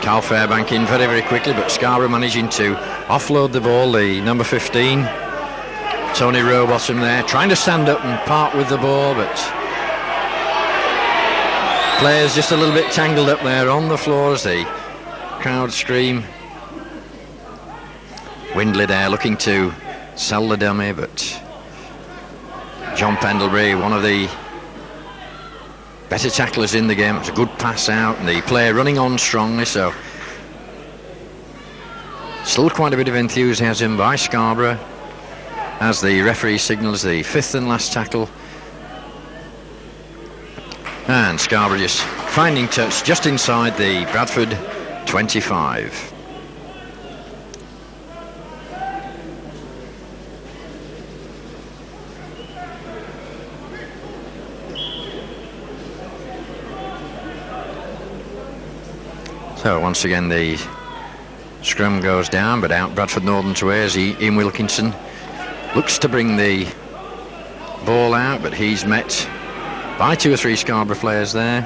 Carl Fairbank in very, very quickly, but Scarborough managing to offload the ball. The number 15, Tony Rowbottom there, trying to stand up and part with the ball, but Players just a little bit tangled up there on the floor as the crowd scream. Windley there looking to sell the dummy, but John Pendlebury, one of the better tacklers in the game. It's a good pass out, and the player running on strongly, so still quite a bit of enthusiasm by Scarborough as the referee signals the fifth and last tackle. And Scarborough just finding touch just inside the Bradford 25. So once again the scrum goes down, but out Bradford Northern's way as Ian Wilkinson looks to bring the ball out, but he's met by 2 or 3 Scarborough players there.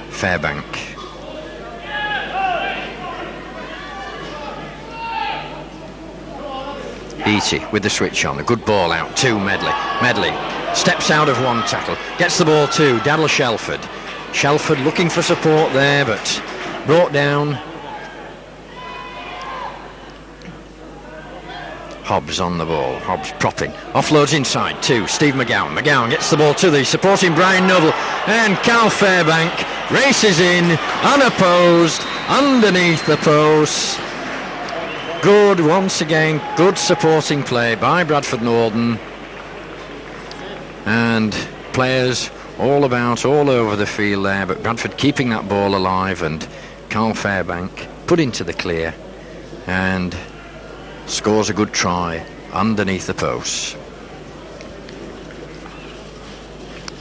Fairbank. Beattie with the switch on, a good ball out to Medley. Medley steps out of one tackle, gets the ball to Daryl Shelford. Shelford looking for support there, but brought down. Hobbs on the ball. Hobbs propping. Offloads inside to Steve McGowan. McGowan gets the ball to the supporting Brian Noble. And Carl Fairbank races in, unopposed, underneath the post. Good, once again, good supporting play by Bradford Northern. And players all about, all over the field there, but Bradford keeping that ball alive, and Carl Fairbank put into the clear and scores a good try underneath the post.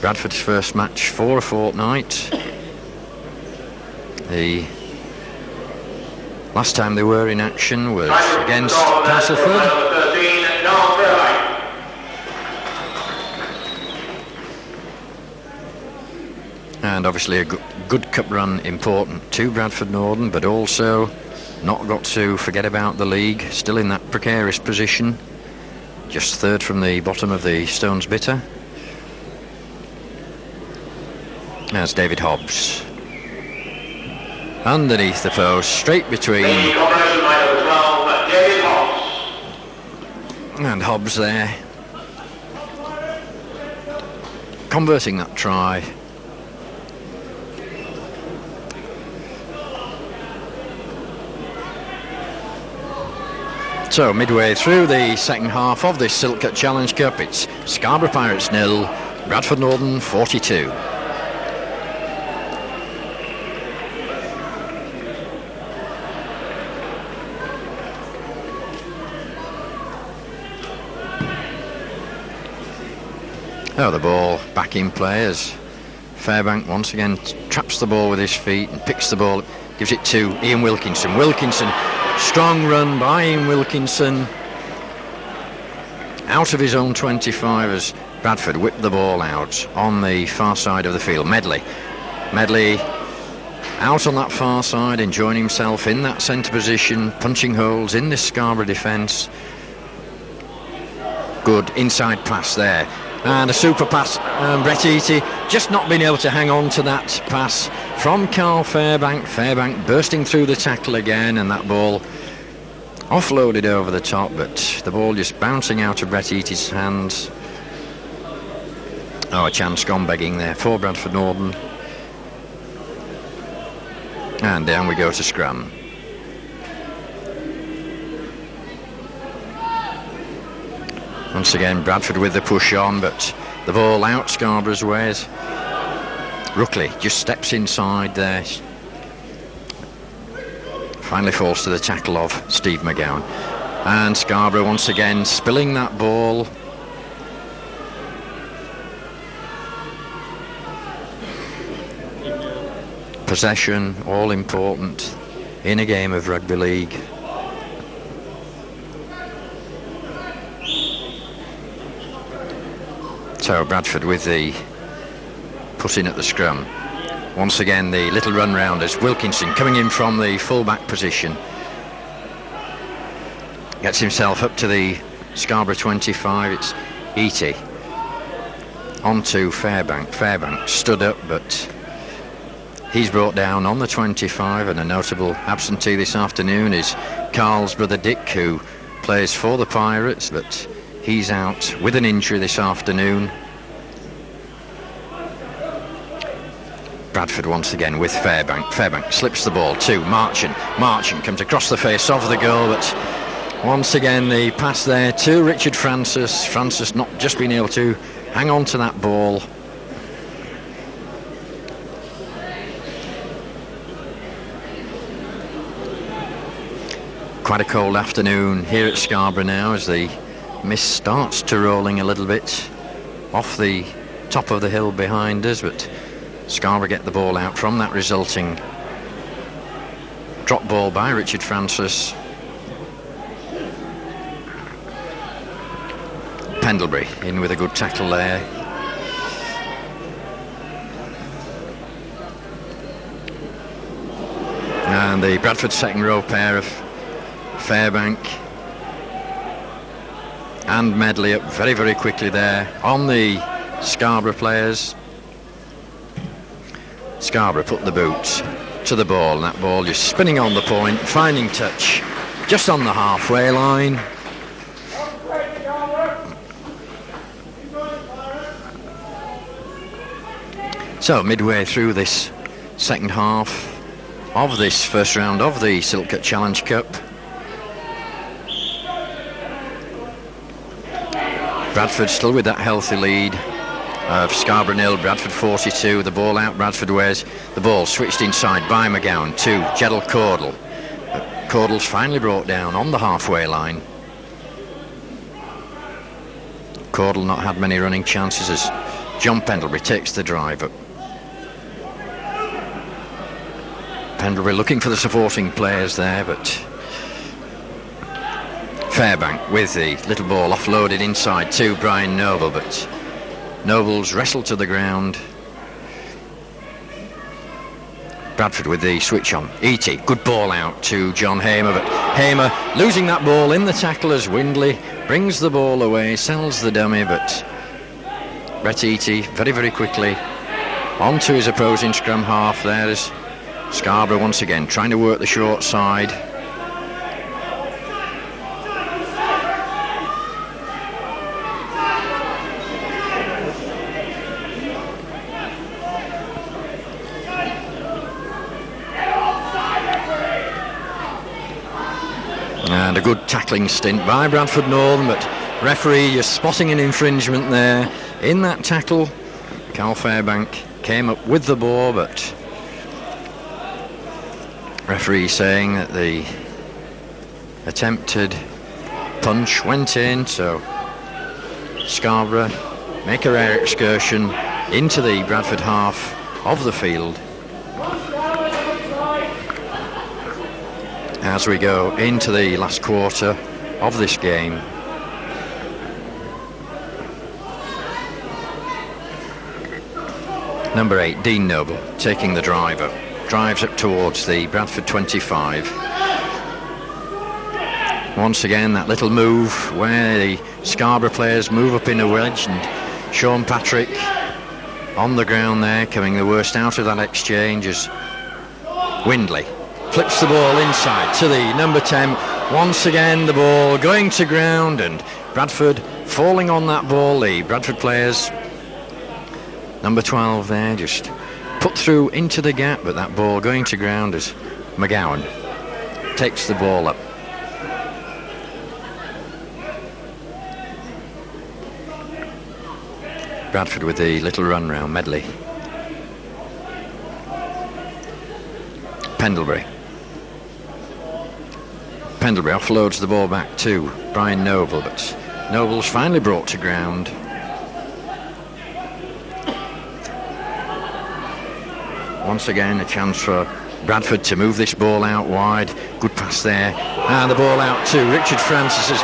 Bradford's first match for a fortnight. The last time they were in action was against Castleford. And obviously a good cup run important to Bradford Northern, but also not got to forget about the league, still in that precarious position, just third from the bottom of the Stones Bitter. There's David Hobbs. Underneath the post, straight between. And Hobbs there, converting that try. So midway through the second half of this Silk Cut Challenge Cup, it's Scarborough Pirates 0, Bradford Northern 42. Oh, the ball back in play as Fairbank once again traps the ball with his feet and picks the ball, gives it to Ian Wilkinson. Wilkinson, strong run by Ian Wilkinson, out of his own 25 as Bradford whipped the ball out on the far side of the field. Medley out on that far side, enjoying himself in that centre position, punching holes in this Scarborough defence. Good inside pass there, and a super pass. Brett Eatey just not being able to hang on to that pass from Carl Fairbank. Fairbank bursting through the tackle again, and that ball offloaded over the top, but the ball just bouncing out of Brett Eatey's hands. Oh, a chance gone begging there for Bradford Northern. And down we go to scrum. Once again Bradford with the push on, but the ball out Scarborough's ways. Ruckley just steps inside there, finally falls to the tackle of Steve McGowan, and Scarborough once again spilling that ball. Possession all important in a game of rugby league. So Bradford with the put in at the scrum. Once again the little run round as Wilkinson coming in from the full-back position. Gets himself up to the Scarborough 25, it's Eatey. On to Fairbank. Fairbank stood up, but he's brought down on the 25, and a notable absentee this afternoon is Carl's brother Dick, who plays for the Pirates, but he's out with an injury this afternoon. Bradford once again with Fairbank. Fairbank slips the ball to Marchant. Marchant comes across the face of the goal, but once again the pass there to Richard Francis. Francis not just being able to hang on to that ball. Quite a cold afternoon here at Scarborough now, as the mist starts to rolling a little bit off the top of the hill behind us, but Scarborough get the ball out from that resulting drop ball by Richard Francis. Pendlebury in with a good tackle there. And the Bradford second row pair of Fairbank and Medley up very, very quickly there on the Scarborough players. Scarborough put the boot to the ball, and that ball just spinning on the point, finding touch just on the halfway line. So midway through this second half of this first round of the Silk Challenge Cup, Bradford still with that healthy lead of Scarborough 0, Bradford 42. The ball out, Bradford wears the ball, switched inside by McGowan to Jedel Caudle. Caudle's finally brought down on the halfway line. Caudle not had many running chances as John Pendlebury takes the drive up. Pendlebury looking for the supporting players there, but Fairbank with the little ball offloaded inside to Brian Noble, but Noble's wrestled to the ground. Bradford with the switch on. Eatey, good ball out to John Hamer, but Hamer losing that ball in the tackle as Windley brings the ball away, sells the dummy, but Brett Eatey very, very quickly onto his opposing scrum half there as Scarborough once again trying to work the short side. And a good tackling stint by Bradford Northern, but referee just spotting an infringement there in that tackle. Carl Fairbank came up with the ball, but referee saying that the attempted punch went in, so Scarborough make a rare excursion into the Bradford half of the field as we go into the last quarter of this game. Number 8, Dean Noble, taking the drive up. Drives up towards the Bradford 25. Once again, that little move where the Scarborough players move up in a wedge, and Sean Patrick on the ground there, coming the worst out of that exchange as Windley flips the ball inside to the number 10. Once again, the ball going to ground, and Bradford falling on that ball. The Bradford players, number 12 there, just put through into the gap, but that ball going to ground as McGowan takes the ball up. Bradford with the little run round. Medley. Pendlebury. Pendlebury offloads the ball back to Brian Noble, but Noble's finally brought to ground. Once again, a chance for Bradford to move this ball out wide. Good pass there. And the ball out to Richard Francis.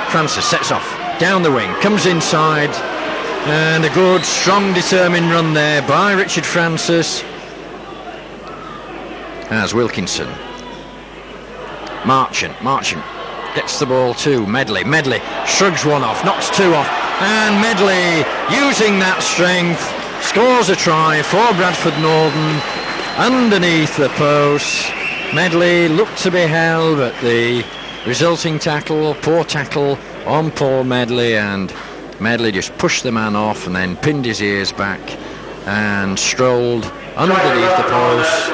Francis sets off down the wing, comes inside. And a good, strong, determined run there by Richard Francis. As Wilkinson. Marchant gets the ball to Medley. Medley shrugs one off, knocks two off. and Medley, using that strength, scores a try for Bradford Northern underneath the post. Medley looked to be held, but the resulting tackle, poor tackle on Paul Medley, and Medley just pushed the man off and then pinned his ears back and strolled underneath the post.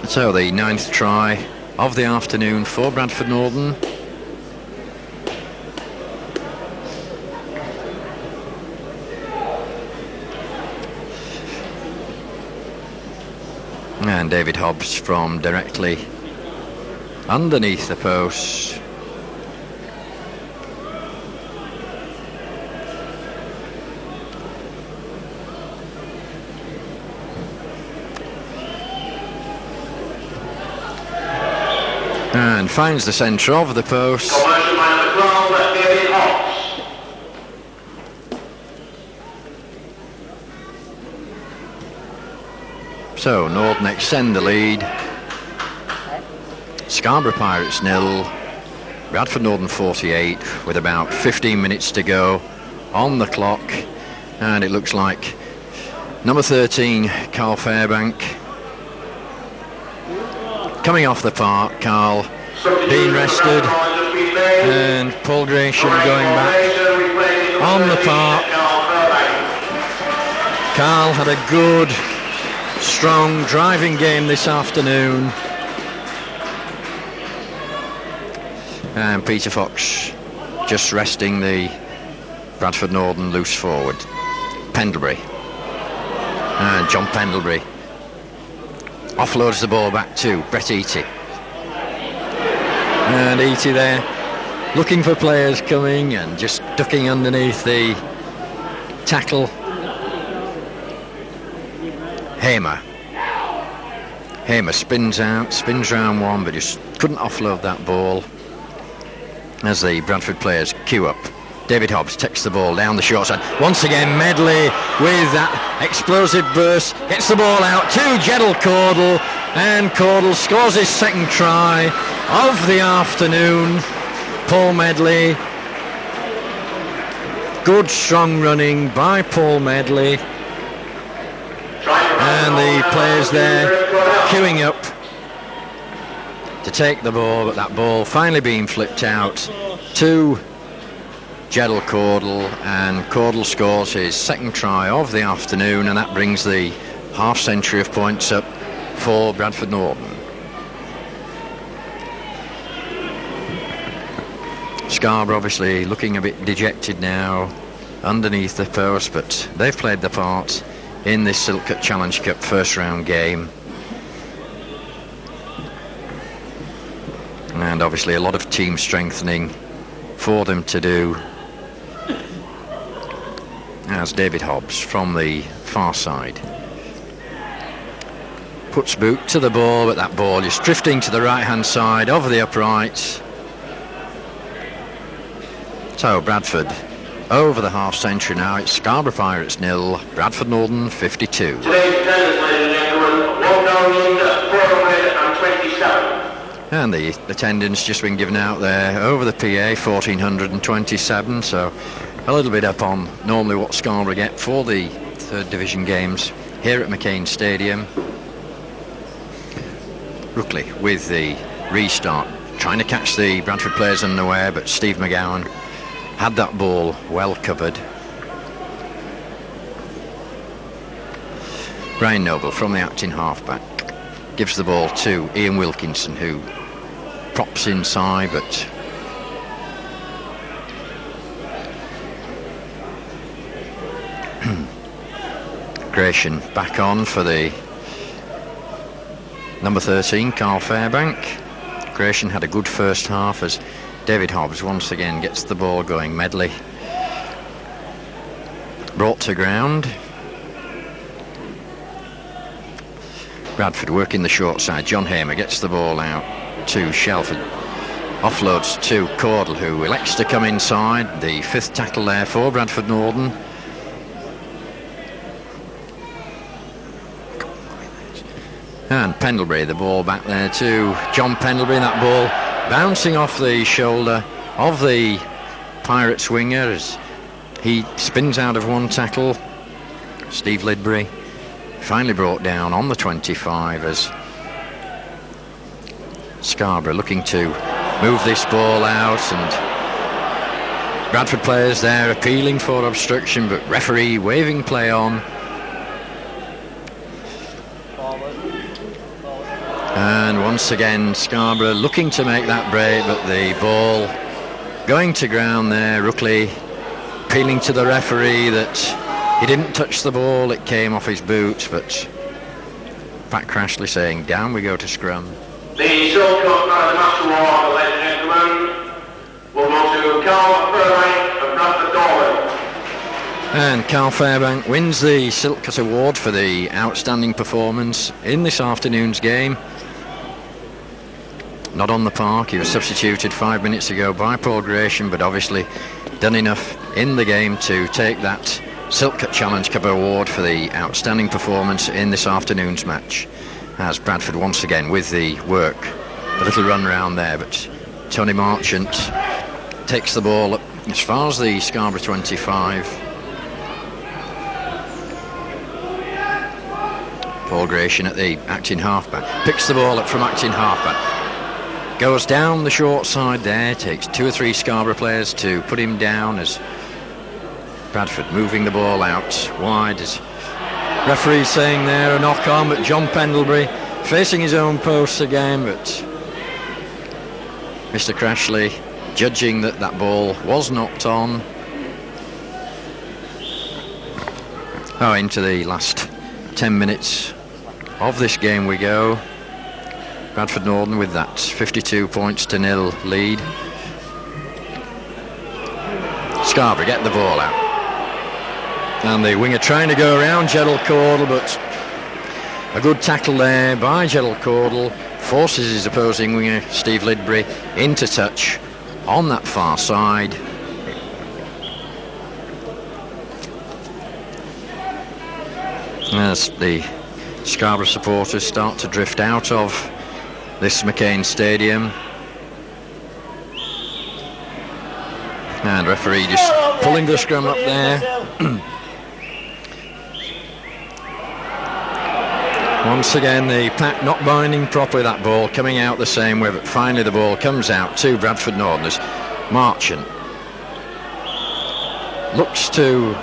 So the 9th try of the afternoon for Bradford Northern. And David Hobbs from directly underneath the post. And finds the centre of the post. So Northern extend the lead. Scarborough Pirates 0, Bradford Northern 48, with about 15 minutes to go on the clock, and it looks like number 13 Carl Fairbank coming off the park. Carl being rested, and Paul Gratian going back on the park. Carl had a good, strong driving game this afternoon, and Peter Fox just resting the Bradford Northern loose forward. Pendlebury, and John Pendlebury offloads the ball back to Brett Eaty, and Eaty there looking for players coming and just ducking underneath the tackle. Hamer spins out, spins round one, but just couldn't offload that ball as the Bradford players queue up. David Hobbs takes the ball down the short side. Once again, Medley with that explosive burst gets the ball out to Jedel Caudle, and Caudle scores his second try of the afternoon. Paul Medley, good strong running by Paul Medley, and the players there queuing up to take the ball, but that ball finally being flipped out to Jedel Caudle, and Caudle scores his second try of the afternoon, and that brings the half century of points up for Bradford Northern. Scarborough obviously looking a bit dejected now underneath the post, but they've played their part in this Silk Challenge Cup first round game, and obviously a lot of team strengthening for them to do, as David Hobbs from the far side puts boot to the ball, but that ball is drifting to the right hand side of the upright. So Bradford over the half century now. It's Scarborough Pirates 0, Bradford Northern 52. Today's attendance, ladies and gentlemen, 1,427. And the attendance just been given out there over the PA, 1,427, so a little bit up on normally what Scarborough get for the third division games here at McCain Stadium. Rookley with the restart, trying to catch the Bradford players unaware, but Steve McGowan had that ball well covered. Brian Noble from the acting halfback gives the ball to Ian Wilkinson, who props inside, but Gratian back on for the number 13, Carl Fairbank. Gratian had a good first half as David Hobbs once again gets the ball going. Medley brought to ground. Bradford working the short side. John Hamer gets the ball out to Shelford. Offloads to Caudle, who elects to come inside. The fifth tackle there for Bradford Northern. And Pendlebury, the ball back there too. John Pendlebury, that ball bouncing off the shoulder of the Pirates winger as he spins out of one tackle. Steve Lidbury finally brought down on the 25 as Scarborough looking to move this ball out, and Bradford players there appealing for obstruction, but referee waving play on. And once again Scarborough looking to make that break, but the ball going to ground there. Ruckley appealing to the referee that he didn't touch the ball, it came off his boot, but Pat Crashley saying down we go to scrum. The Silk Cup Man of the Match Award, ladies and gentlemen, will go to Carl Fairbank of Bradford Norway. And Carl Fairbank wins the Silk Cut Award for the outstanding performance in this afternoon's game. Not on the park, he was substituted 5 minutes ago by Paul Gratian, but obviously done enough in the game to take that Silk Cut Challenge Cup Award for the outstanding performance in this afternoon's match. As Bradford once again with the work, a little run round there, but Tony Marchant takes the ball up as far as the Scarborough 25. Paul Gratian at the acting halfback picks the ball up from acting halfback, goes down the short side there, takes 2 or 3 Scarborough players to put him down as Bradford moving the ball out wide as referee saying there a knock on, but John Pendlebury facing his own post again, but Mr. Crashley judging that that ball was knocked on. Oh, into the last 10 minutes of this game we go. Bradford Northern with that 52-0 lead. Scarborough get the ball out. And the winger trying to go around Gerald Caudle, but a good tackle there by Gerald Caudle forces his opposing winger Steve Lidbury into touch on that far side. As the Scarborough supporters start to drift out of this McCain Stadium, and referee just pulling the scrum up there. Once again the pack not binding properly, that ball coming out the same way, but finally the ball comes out to Bradford Northerners. Marchant looks to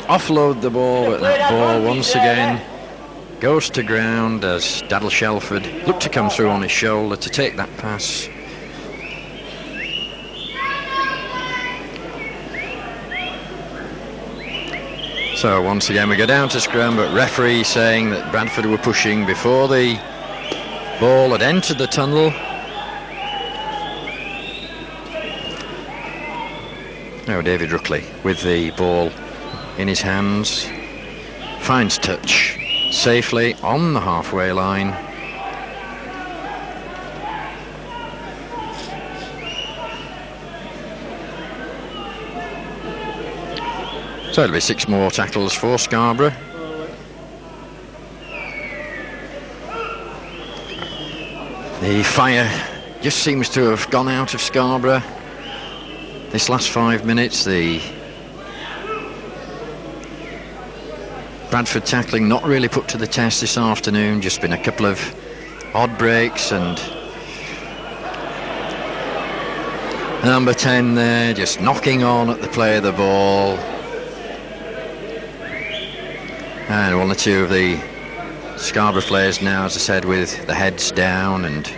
offload the ball, but that ball once again goes to ground as Daddle Shelford looked to come through on his shoulder to take that pass. So once again we go down to scrum, but referee saying that Bradford were pushing before the ball had entered the tunnel. Oh, David Ruckley with the ball in his hands finds touch safely on the halfway line. So it'll be 6 more tackles for Scarborough. The fire just seems to have gone out of Scarborough this last 5 minutes. The Bradford tackling not really put to the test this afternoon, just been a couple of odd breaks, and number 10 there just knocking on at the play of the ball. And 1 or 2 of the Scarborough players now, as I said, with the heads down, and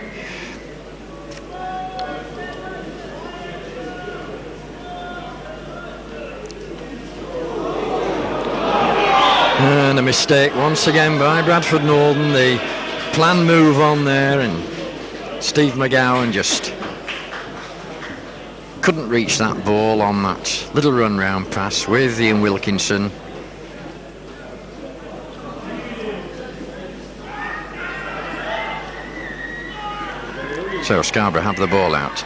a mistake once again by Bradford Northern. The planned move on there, and Steve McGowan just couldn't reach that ball on that little run round pass with Ian Wilkinson. So Scarborough have the ball out,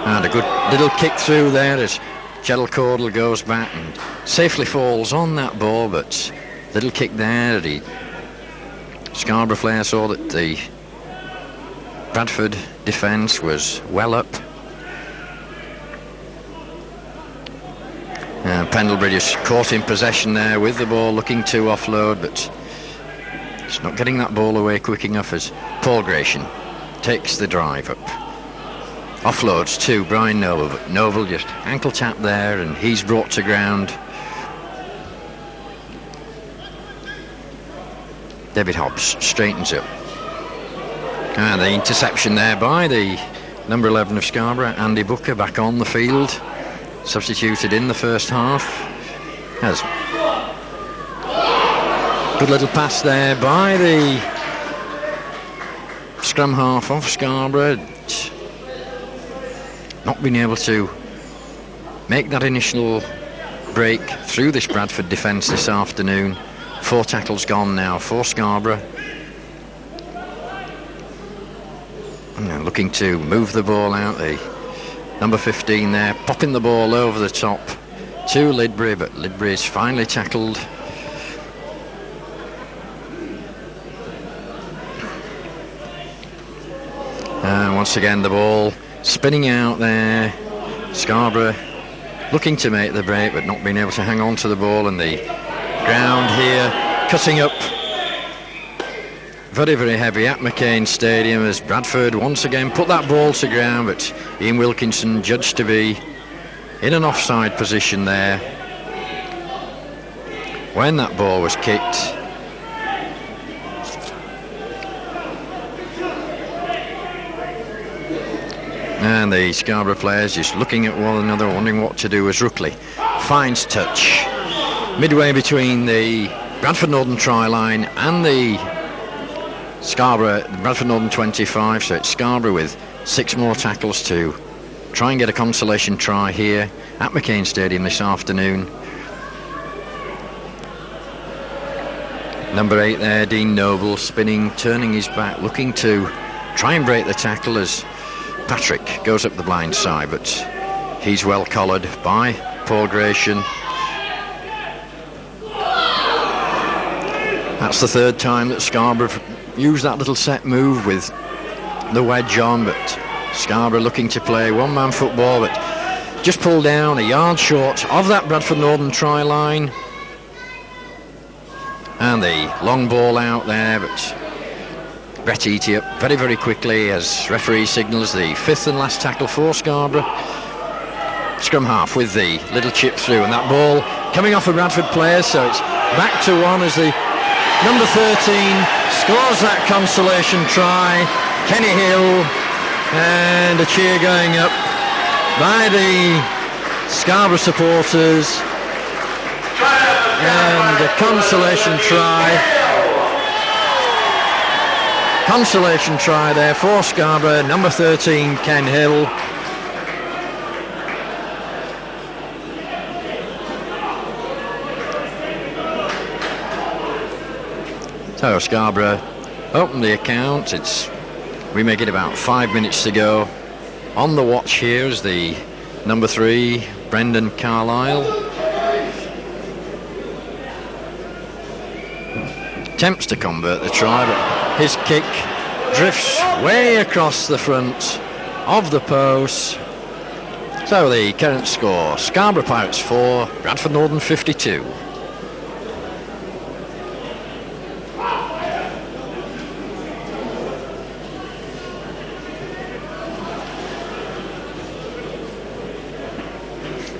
and a good little kick through there as Gerald Caudle goes back and safely falls on that ball, but little kick there that he Scarborough player saw that the Bradford defence was well up. Pendlebury just caught in possession there with the ball, looking to offload, but it's not getting that ball away quick enough as Paul Gratian takes the drive up. Offloads to Brian Noble, but Noble just ankle tap there and he's brought to ground. David Hobbs straightens up. And the interception there by the number 11 of Scarborough, Andy Booker, back on the field, substituted in the first half. Has good little pass there by the scrum half of Scarborough. Not being able to make that initial break through this Bradford defence this afternoon. 4 tackles gone now for Scarborough. And looking to move the ball out. The number 15 there, popping the ball over the top to Lidbury, but Lidbury is finally tackled. And once again the ball spinning out there. Scarborough looking to make the break, but not being able to hang on to the ball, and the ground here cutting up very, very heavy at McCain Stadium as Bradford once again put that ball to ground, but Ian Wilkinson judged to be in an offside position there when that ball was kicked. And the Scarborough players just looking at one another, wondering what to do as Ruckley finds touch midway between the Bradford Northern try line and the Bradford Northern 25, so it's Scarborough with 6 more tackles to try and get a consolation try here at McCain Stadium this afternoon. Number 8 there, Dean Noble, spinning, turning his back, looking to try and break the tackle as Patrick goes up the blind side, but he's well collared by Paul Gratian. That's the 3rd time that Scarborough used that little set move with the wedge on, but Scarborough looking to play one-man football, but just pulled down a yard short of that Bradford Northern try line. And the long ball out there, but Brett Eaty up very, very quickly as referee signals the 5th and last tackle for Scarborough. Scrum half with the little chip through, and that ball coming off a Bradford player, so it's back to 1 as the number 13 scores that consolation try. Kenny Hill, and a cheer going up by the Scarborough supporters, and a consolation try. Consolation try there for Scarborough, number 13 Ken Hill. So Scarborough open the account. We may get about 5 minutes to go. On the watch here is the number 3 Brendan Carlisle. Attempts to convert the try, but his kick drifts way across the front of the post. So the current score, Scarborough Pirates 4, Bradford Northern 52.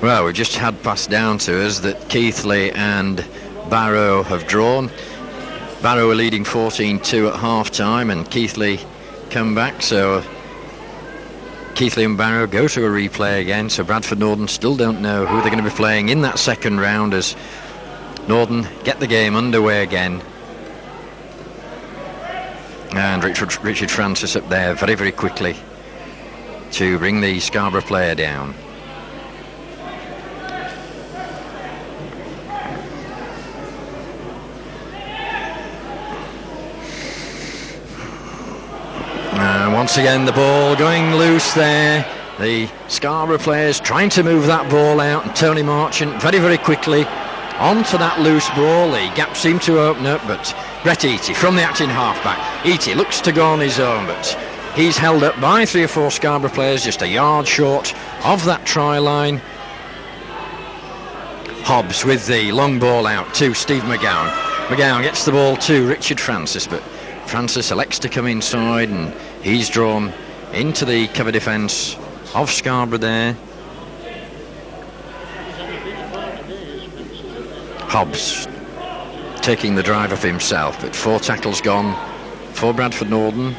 Well, we just had passed down to us that Keighley and Barrow have drawn. Barrow are leading 14-2 at half-time, and Keighley come back, so Keighley and Barrow go to a replay again, so Bradford Northern still don't know who they're going to be playing in that second round as Northern get the game underway again. And Richard Francis up there very, very quickly to bring the Scarborough player down. Once again the ball going loose there. The Scarborough players trying to move that ball out, and Tony Marchant very, very quickly onto that loose ball. The gap seemed to open up, but Brett Eatey from the acting halfback. Eatey looks to go on his own, but he's held up by 3 or 4 Scarborough players, just a yard short of that try line. Hobbs with the long ball out to Steve McGowan. McGowan gets the ball to Richard Francis, but Francis elects to come inside, and he's drawn into the cover defence of Scarborough there. Hobbs taking the drive of himself, but 4 tackles gone for Bradford Northern.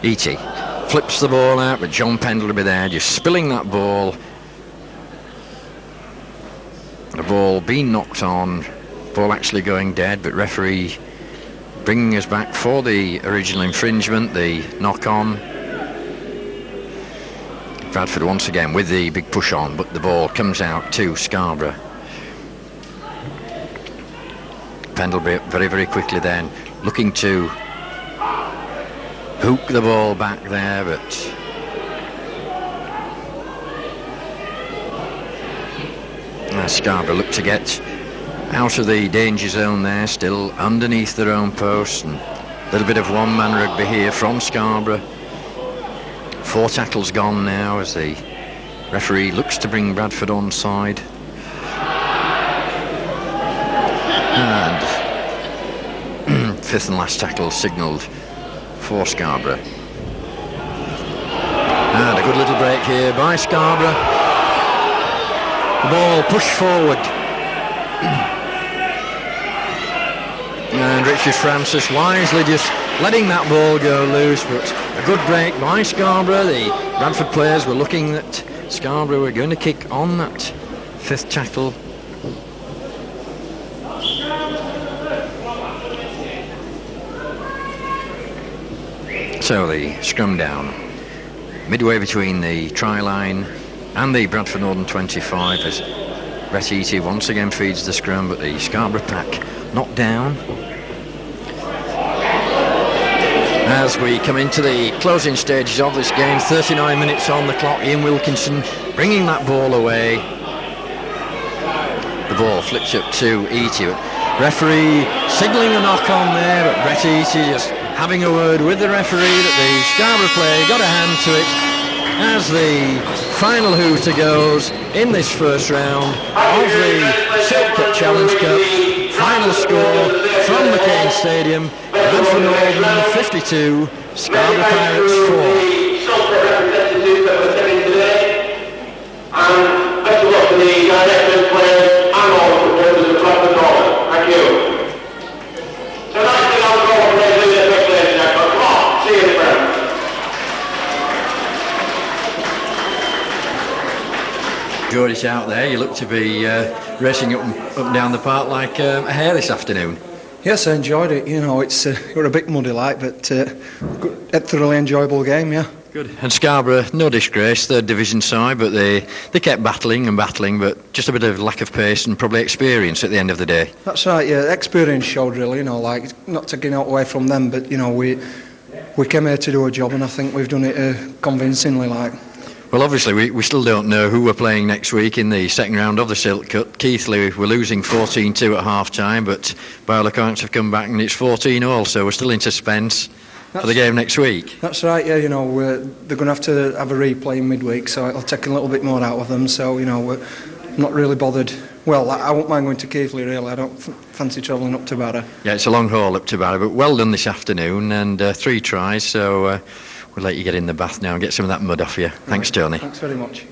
Eatey flips the ball out, but John Pendlebury there just spilling that ball. The ball being knocked on, ball actually going dead, but referee bringing us back for the original infringement, the knock on. Bradford once again with the big push on, but the ball comes out to Scarborough. Pendlebury very, very quickly then looking to hook the ball back there, but Scarborough look to get out of the danger zone there, still underneath their own post, and a little bit of one-man rugby here from Scarborough. 4 tackles gone now as the referee looks to bring Bradford onside. And 5th and last tackle signalled for Scarborough. And a good little break here by Scarborough. The ball pushed forward. And Richard Francis wisely just letting that ball go loose, but a good break by Scarborough. The Bradford players were looking that Scarborough were going to kick on that 5th tackle. So the scrum down midway between the try line and the Bradford Northern 25 as Brett Eatey once again feeds the scrum, but the Scarborough pack knocked down. As we come into the closing stages of this game, 39 minutes on the clock, Ian Wilkinson bringing that ball away. The ball flips up to Eatey, but referee signalling a knock on there, but Brett Eatey just having a word with the referee that the Scarborough player got a hand to it as the final hooter goes in this first round of the Silk Cup Challenge Cup. Final score from McCain Stadium: Bradford Northern 52, Scarborough Pirates 4. And best of luck to the directors, players and all the supporters of Bradford Northern. Thank you. Tonight we have a goal for the speculation effort. Come on, see you friends. Enjoyed it out there. You look to be racing up and down the park like a hare this afternoon. Yes, I enjoyed it. You know, it were a bit muddy like, but a thoroughly enjoyable game, yeah. Good. And Scarborough, no disgrace, 3rd division side, but they kept battling, but just a bit of lack of pace and probably experience at the end of the day. That's right, yeah. Experience showed really, you know, like, not taking it away from them, but, you know, we came here to do a job, and I think we've done it convincingly, like. Well, obviously, we still don't know who we're playing next week in the second round of the Silk Cup. Keighley were losing 14-2 at half-time, but by all accounts have come back and it's 14-all, so we're still in suspense for the game next week. That's right, yeah, you know, they're going to have a replay in midweek, so it'll take a little bit more out of them, so, you know, we're not really bothered. Well, I won't mind going to Keighley, really. I don't fancy travelling up to Barra. Yeah, it's a long haul up to Barra, but well done this afternoon, and 3 tries, so we'll let you get in the bath now and get some of that mud off you. Thanks, Tony. Thanks very much.